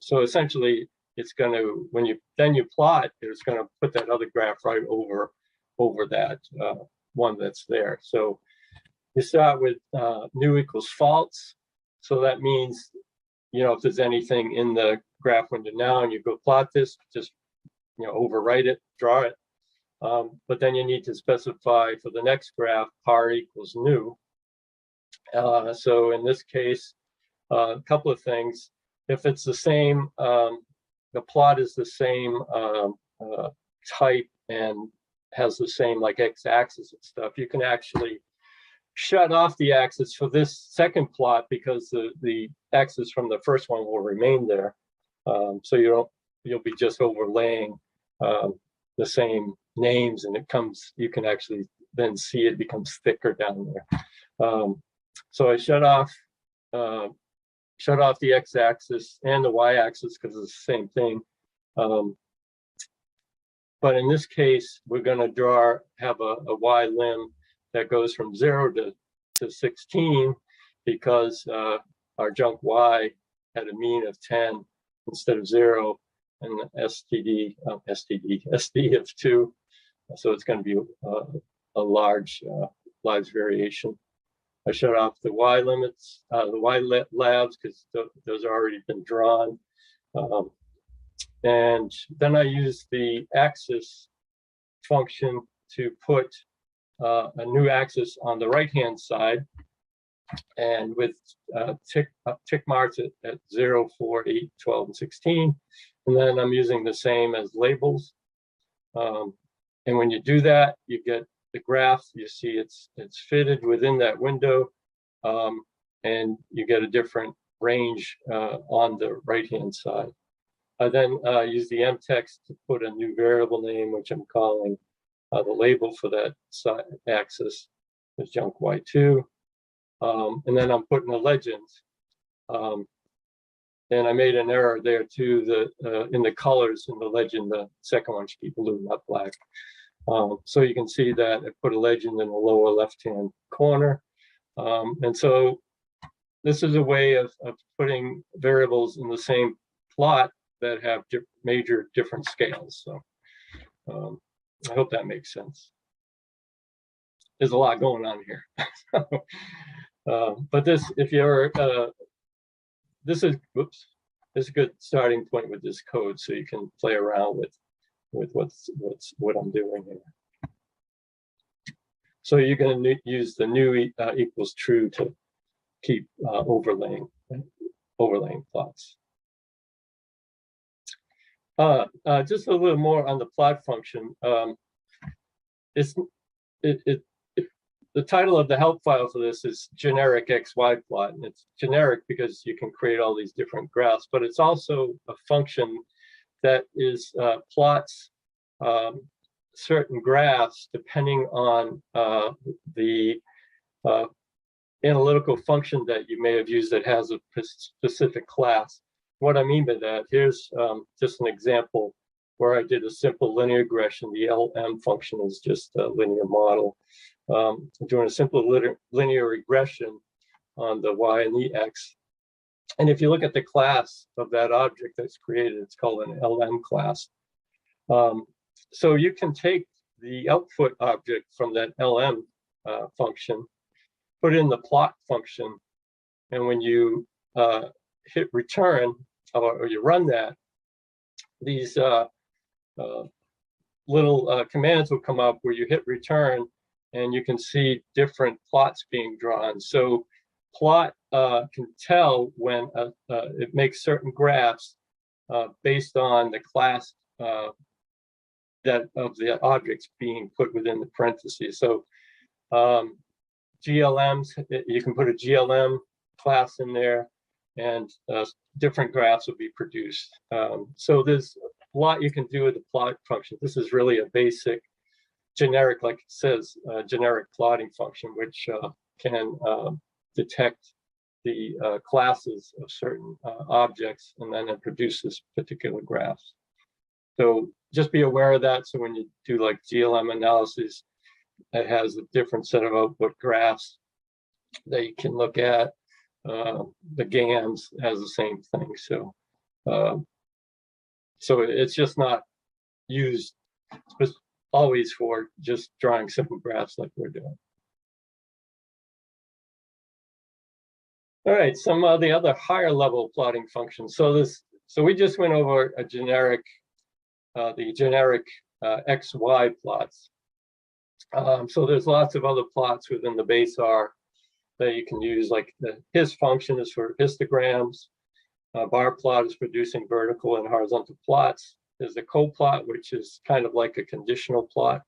So essentially, it's going to, when you plot, it's going to put that other graph right over that one that's there. So you start with new equals false. So that means, if there's anything in the graph window now and you go plot this, just overwrite it, draw it. But then you need to specify for the next graph par equals new. So in this case, a couple of things. If it's the same, the plot is the same type and has the same like x-axis and stuff, you can actually shut off the axis for this second plot because the axis from the first one will remain there. So you'll be just overlaying the same names, and you can actually then see it becomes thicker down there. So I shut off the x-axis and the y-axis because it's the same thing. But in this case, we're going to have a y limb that goes from 0 to 16 because our junk y had a mean of 10 instead of 0, and SD of 2. So it's going to be a large variation. I shut off the y limits, the y labs, because those are already been drawn. And then I use the axis function to put a new axis on the right-hand side, and with tick marks at 0, 4, 8, 12, and 16. And then I'm using the same as labels. And when you do that, you get the graph. You see it's fitted within that window, and you get a different range on the right-hand side. I then use the mtext to put a new variable name, which I'm calling the label for that axis is junk y2. And then I'm putting a legend. And I made an error there too, in the colors in the legend, the second one should be blue, not black. So you can see that I put a legend in the lower left-hand corner. And so this is a way of putting variables in the same plot that have major different scales. So I hope that makes sense. There's a lot going on here. But this, if you're, this is a good starting point with this code, so you can play around with what I'm doing here. So you're going to use the new equals true to keep overlaying plots. Just a little more on the plot function. The title of the help file for this is generic XY plot, and it's generic because you can create all these different graphs, but it's also a function that is plots certain graphs depending on the analytical function that you may have used that has a specific class. What I mean by that, here's just an example where I did a simple linear regression. The LM function is just a linear model. I'm doing a simple linear regression on the Y and the X. And if you look at the class of that object that's created, it's called an LM class. So you can take the output object from that LM function, put it in the plot function, and when you hit return or you run that, these little commands will come up where you hit return and you can see different plots being drawn. So plot can tell when it makes certain graphs based on the class that of the objects being put within the parentheses. So GLMs, you can put a GLM class in there and different graphs will be produced. So there's a lot you can do with the plot function. This is really a basic generic, like it says, generic plotting function, which can detect the classes of certain objects, and then it produces particular graphs. So just be aware of that. So when you do like GLM analysis, it has a different set of output graphs that you can look at. The GAMS has the same thing. So, so it's just not used always for just drawing simple graphs like we're doing. All right, some of the other higher level plotting functions. So we just went over a generic, the generic XY plots. So there's lots of other plots within the base R that you can use, like the his function is for histograms. Bar plot is producing vertical and horizontal plots. There's a coplot, which is kind of like a conditional plot.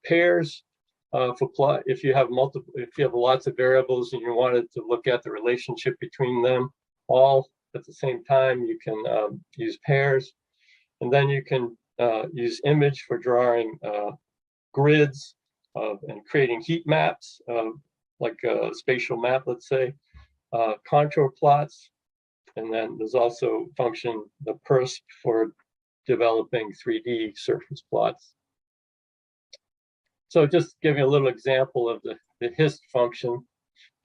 Pairs for plot, if you have lots of variables and you wanted to look at the relationship between them all at the same time, you can use pairs. And then you can use image for drawing grids and creating heat maps, like a spatial map, let's say, contour plots. And then there's also function, the PERSP, for developing 3D surface plots. So just give you a little example of the hist function.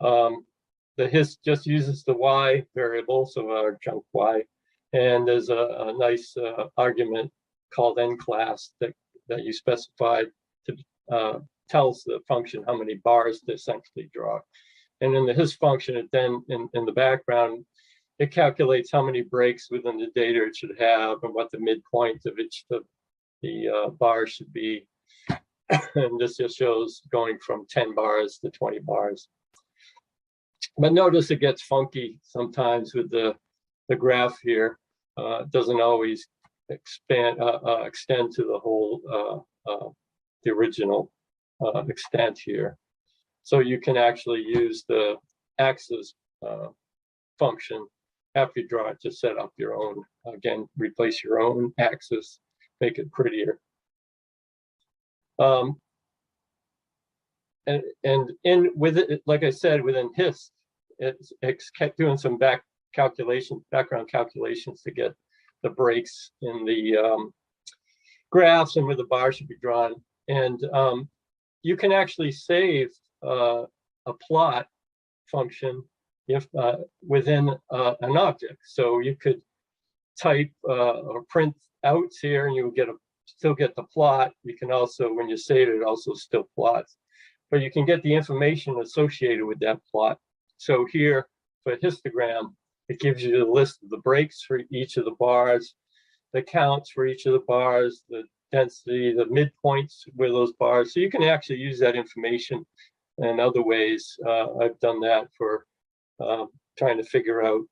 The hist just uses the y variable, so our chunk y, and there's a nice argument called n class that you specify to tells the function how many bars to essentially draw. And in the hist function, it then in the background, it calculates how many breaks within the data it should have and what the midpoint of each of the bars should be. And this just shows going from 10 bars to 20 bars. But notice it gets funky sometimes with the graph here. It doesn't always extend to the whole, the original extent here. So you can actually use the axis function after you draw it to set up your own, again, replace your own axis, make it prettier. And in with it, like I said, within hist, it's kept doing some background calculations to get the breaks in the graphs and where the bars should be drawn. And you can actually save a plot function if within an object. So you could type or print out here, and you will still get the plot. You can also, when you save it, also still plots, but you can get the information associated with that plot. So here for a histogram, it gives you the list of the breaks for each of the bars, the counts for each of the bars, the density, the midpoints where those bars. So you can actually use that information in other ways. I've done that for trying to figure out,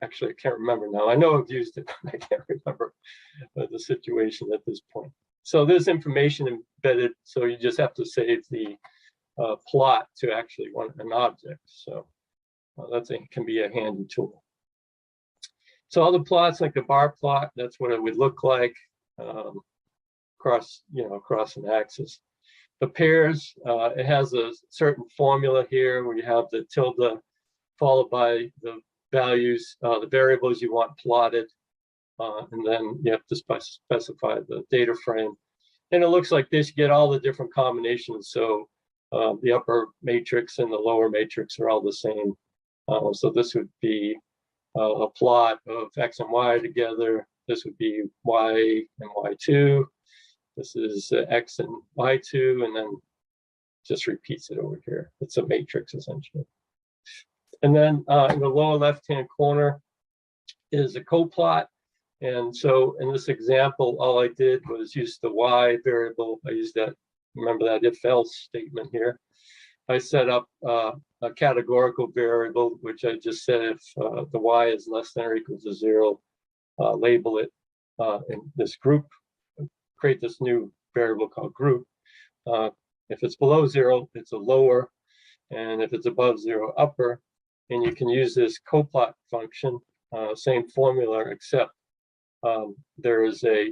actually, I can't remember now. I know I've used it, but I can't remember the situation at this point. So there's information embedded, so you just have to save the plot to actually an object. So can be a handy tool. So other plots, like the bar plot, that's what it would look like across an axis. The pairs, it has a certain formula here where you have the tilde followed by the values, the variables you want plotted, and then you have to specify the data frame. And it looks like this, you get all the different combinations. So the upper matrix and the lower matrix are all the same. So this would be a plot of X and Y together. This would be Y and Y2. This is X and Y2, and then just repeats it over here. It's a matrix essentially. And then in the lower left-hand corner is a coplot. And so in this example, all I did was use the y variable. I used that, remember that if else statement here. I set up a categorical variable, which I just said if the y is less than or equal to 0, label it in this group, create this new variable called group. If it's below 0, it's a lower, and if it's above 0, upper. And you can use this coplot function, same formula, except there is a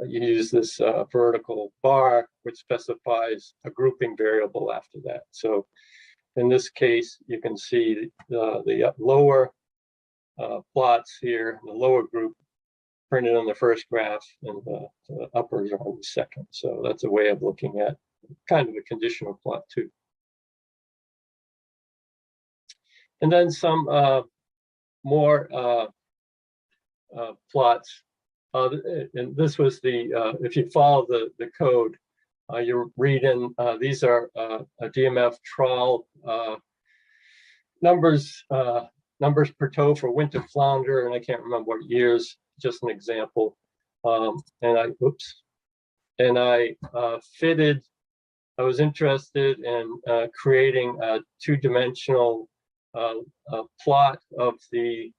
you use this vertical bar, which specifies a grouping variable after that. So in this case, you can see the lower plots here, the lower group printed on the first graph, and the uppers are on the second. So that's a way of looking at kind of a conditional plot too. And then some more plots. And this was the, if you follow the code, you're reading, these are a DMF trawl numbers per tow for winter flounder, and I can't remember what years, just an example. And I fitted, I was interested in creating a two-dimensional plot of the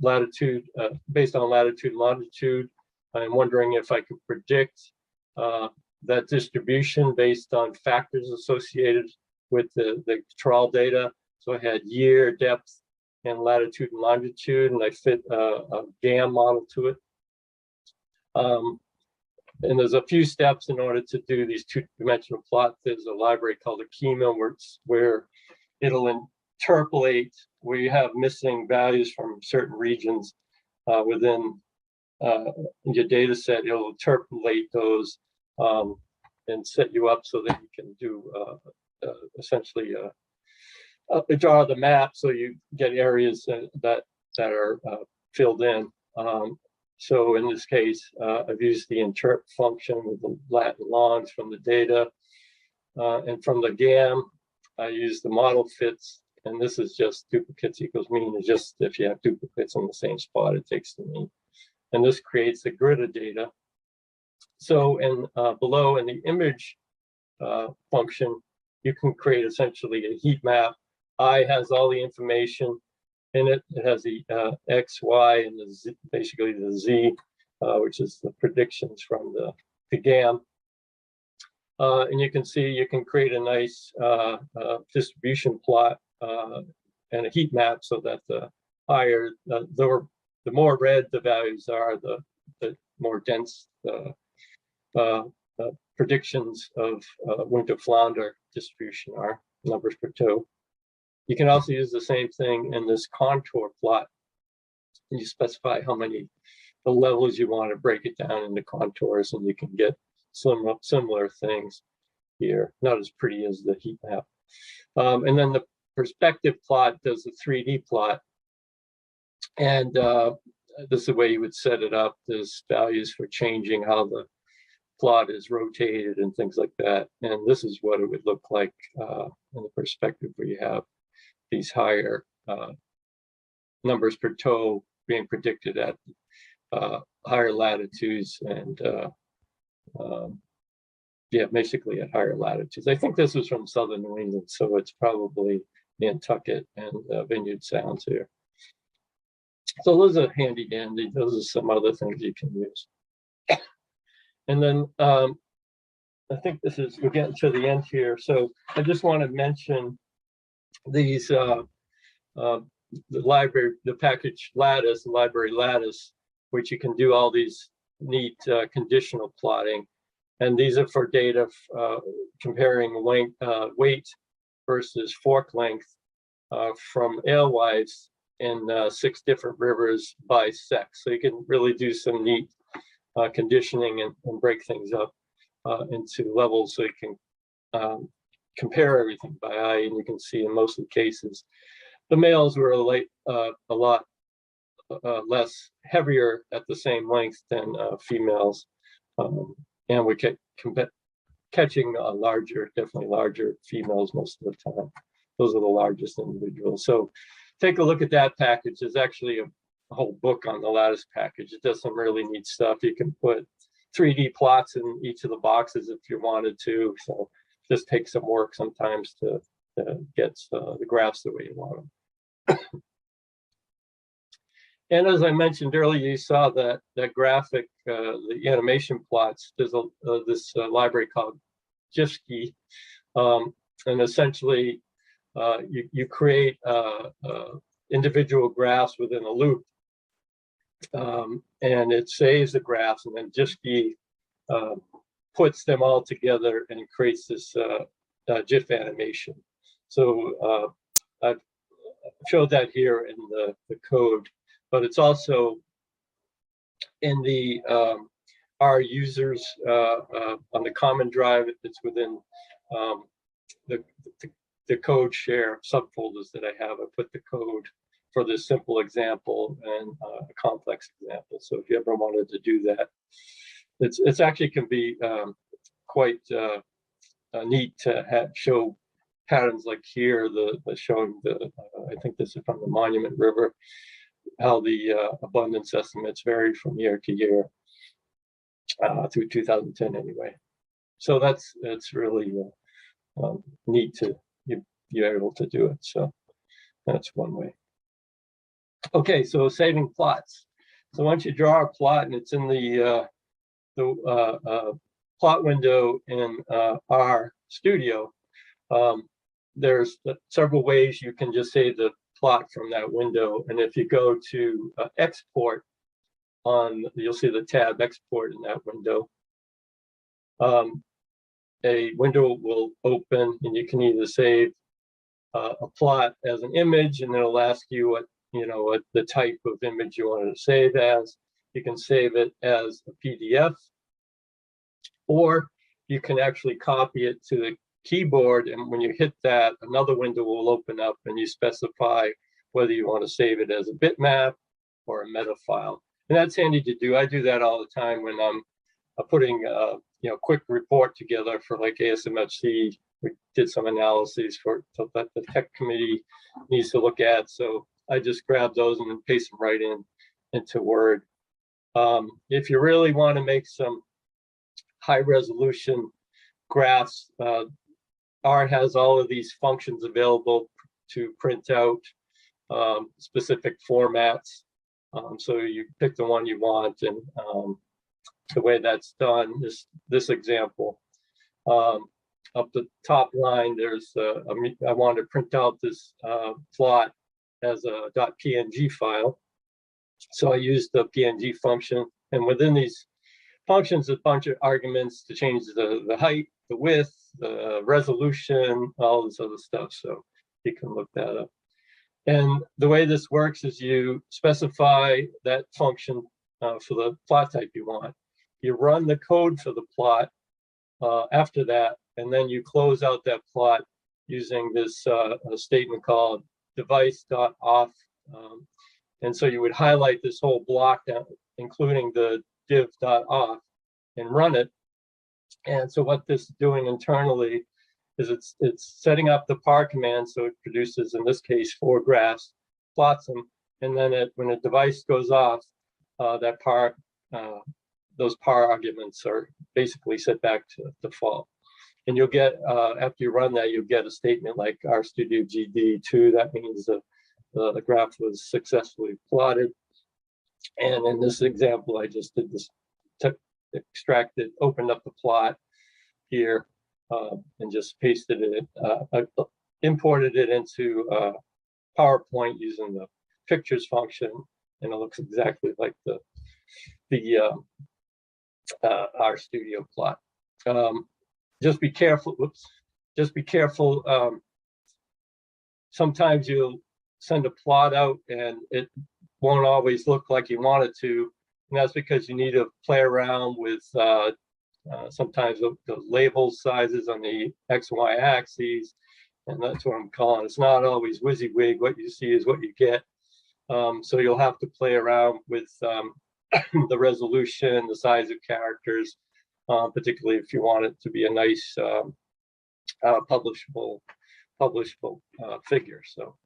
latitude, based on latitude and longitude. I'm wondering if I could predict that distribution based on factors associated with the trawl data. So I had year, depth, and latitude and longitude, and I fit a GAM model to it. And there's a few steps in order to do these two-dimensional plots. There's a library called Akima where it'll interpolate where you have missing values from certain regions within your data set. It'll interpolate those and set you up so that you can do essentially draw the map so you get areas that are filled in. So in this case, I've used the interp function with the lat and longs from the data. And from the GAM, I use the model fits. And this is just duplicates equals mean. It's just if you have duplicates in the same spot, it takes the mean. And this creates a grid of data. So in below in the image function, you can create essentially a heat map. I has all the information in it. It has the X, Y, and the Z, basically the Z, which is the predictions from the GAM. And you can see you can create a nice distribution plot and a heat map so that the higher, the more red the values are, the more dense predictions of winter flounder distribution are, numbers per tow. You can also use the same thing in this contour plot. And you specify how many, the levels you want to break it down into contours, and you can get similar things here. Not as pretty as the heat map. And then the perspective plot does a 3D plot. And this is the way you would set it up. There's values for changing how the plot is rotated and things like that. And this is what it would look like in the perspective where you have these higher numbers per tow being predicted at higher latitudes and yeah, basically at higher latitudes. I think this was from southern New England, so it's probably Nantucket and Vineyard Sounds here. So those are handy dandy. Those are some other things you can use. And then I think this is, we're getting to the end here. So I just want to mention these, the library, the package lattice, the library lattice, which you can do all these neat conditional plotting. And these are for data comparing length, weight versus fork length from alewives in 6 different rivers by sex. So you can really do some neat conditioning and break things up into levels so you can compare everything by eye. And you can see in most of the cases, the males were a lot less heavier at the same length than females. And we kept catching larger, definitely larger females most of the time. Those are the largest individuals. So take a look at that package. There's actually whole book on the lattice package. It does some really neat stuff. You can put 3D plots in each of the boxes if you wanted to. So just takes some work sometimes to get the graphs the way you want them. And as I mentioned earlier, you saw that graphic, the animation plots. There's this library called Fishery, and essentially you create individual graphs within a loop, and it saves the graphs, and then Fishery puts them all together and creates this GIF animation. So I've showed that here in the code, but it's also in the our users on the common drive. It's within the code share subfolders that I have. I put the code for this simple example and a complex example. So if you ever wanted to do that, it's actually can be quite neat to show patterns like here, showing the I think this is from the Monument River, how the abundance estimates vary from year to year through 2010 anyway. So that's really neat to be able to do it. So that's one way. Okay, so saving plots. So once you draw a plot and it's in the plot window in R Studio, there's several ways you can just save the plot from that window. And if you go to export you'll see the tab export in that window. A window will open and you can either save a plot as an image, and it'll ask you what the type of image you wanted to save as. You can save it as a PDF, or you can actually copy it to the keyboard, and when you hit that, another window will open up and you specify whether you want to save it as a bitmap or a meta file. And that's handy to do. I do that all the time when I'm putting quick report together for like ASMFC. We did some analyses that the tech committee needs to look at. So I just grab those and then paste them right into Word. If you really want to make some high resolution graphs, R has all of these functions available to print out specific formats. So you pick the one you want, and the way that's done is this example. Up the top line, there's I want to print out this plot as a .png file. So I use the PNG function, and within these functions, a bunch of arguments to change the height, the width, the resolution, all this other stuff. So you can look that up. And the way this works is you specify that function for the plot type you want. You run the code for the plot after that, and then you close out that plot using this statement called device.off. And so you would highlight this whole block, including the div.off, and run it. And so what this is doing internally is it's setting up the par command, so it produces, in this case, 4 graphs, plots them, and then when a device goes off, those par arguments are basically set back to default. And you'll get, after you run that, you'll get a statement like RStudio GD2. That means the graph was successfully plotted. And in this example, I just did this, extracted, opened up the plot here, and just pasted it, imported it into PowerPoint using the pictures function, and it looks exactly like the RStudio plot. Just be careful. Whoops. Just be careful. Sometimes you'll send a plot out and it won't always look like you want it to, and that's because you need to play around with sometimes the label sizes on the X and Y axes, and that's what I'm calling. It's not always WYSIWYG. What you see is what you get. So you'll have to play around with the resolution, the size of characters, particularly if you want it to be a nice publishable figure. So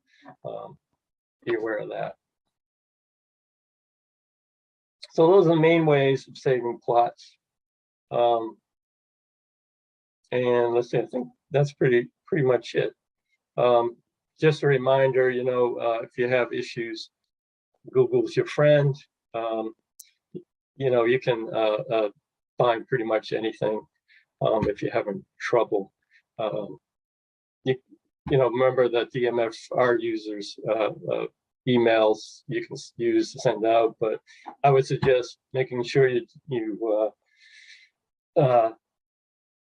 be aware of that. So those are the main ways of saving plots. And let's see, I think that's pretty much it. Just a reminder, you know, if you have issues, Google's your friend. You know, you can find pretty much anything if you're having trouble. You know, remember that DMFR users emails you can use to send out, but I would suggest making sure you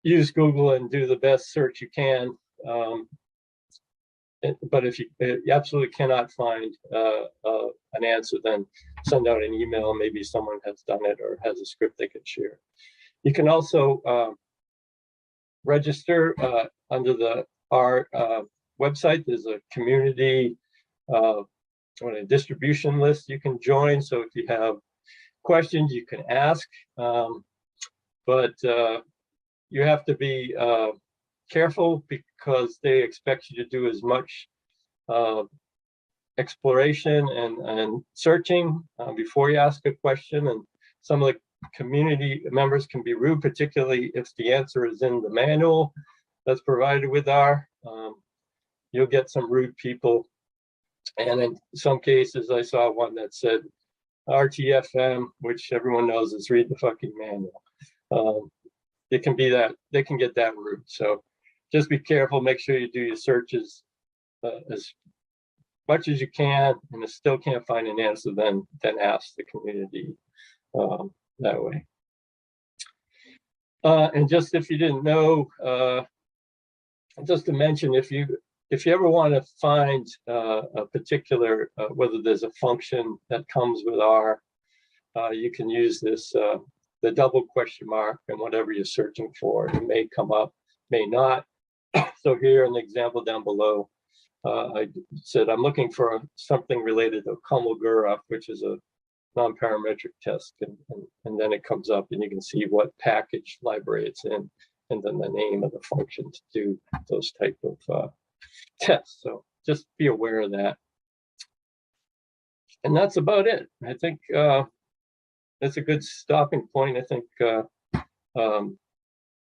use Google and do the best search you can. But if you absolutely cannot find an answer, then send out an email. Maybe someone has done it or has a script they can share. You can also register under our website. There's a community on a distribution list you can join. So if you have questions, you can ask. But you have to be careful because they expect you to do as much exploration and searching before you ask a question. And some of the community members can be rude, particularly if the answer is in the manual that's provided with R. You'll get some rude people. And in some cases, I saw one that said RTFM, which everyone knows is read the fucking manual. It can be that, they can get that rude. So just be careful, make sure you do your searches as much as you can, and if still can't find an answer, then ask the community that way. And just if you didn't know, just to mention, if you ever want to find a particular, whether there's a function that comes with R, you can use this, the double question mark, and whatever you're searching for, it may come up, may not. So here in the example down below, I said I'm looking for something related to Kummelgura, which is a non-parametric test, and then it comes up and you can see what package library it's in, and then the name of the function to do those type of tests. So just be aware of that. And that's about it. I think that's a good stopping point. I think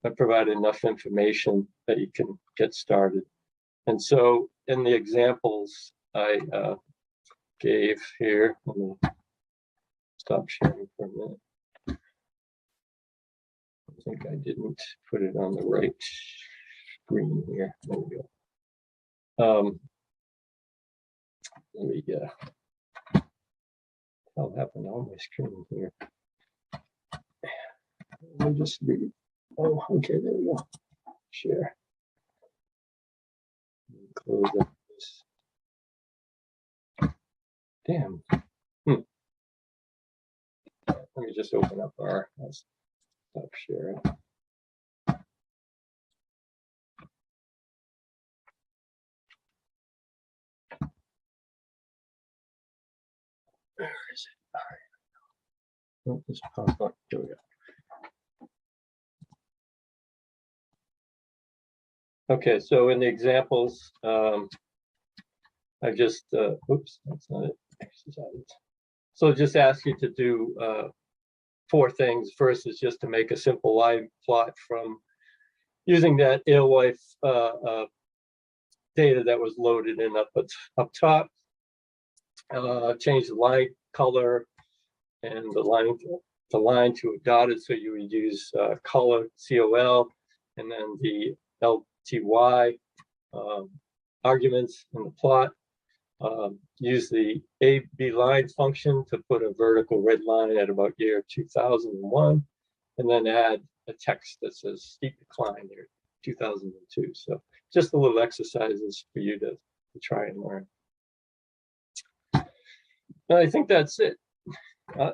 I provided enough information that you can get started. And so in the examples I gave here, let me stop sharing for a minute. I think I didn't put it on the right screen here. There we go. Let me I'll happen on my screen here. Let me just read. Oh, okay, there we go. Share. Close up this. Damn. Let me just open up our. Let's stop sharing. Where is it? All right. Oh, this popped up. Here we go. Okay, so in the examples, I just, oops, that's not it. Exercise. So just ask you to do 4 things. First is just to make a simple line plot from using that Alewife data that was loaded in up top. Change the line color and the line to a dotted, so you would use color COL, and then the LTY arguments in the plot. Use the AB line function to put a vertical red line at about year 2001, and then add a text that says steep decline year 2002. So just a little exercises for you to try and learn. I think that's it.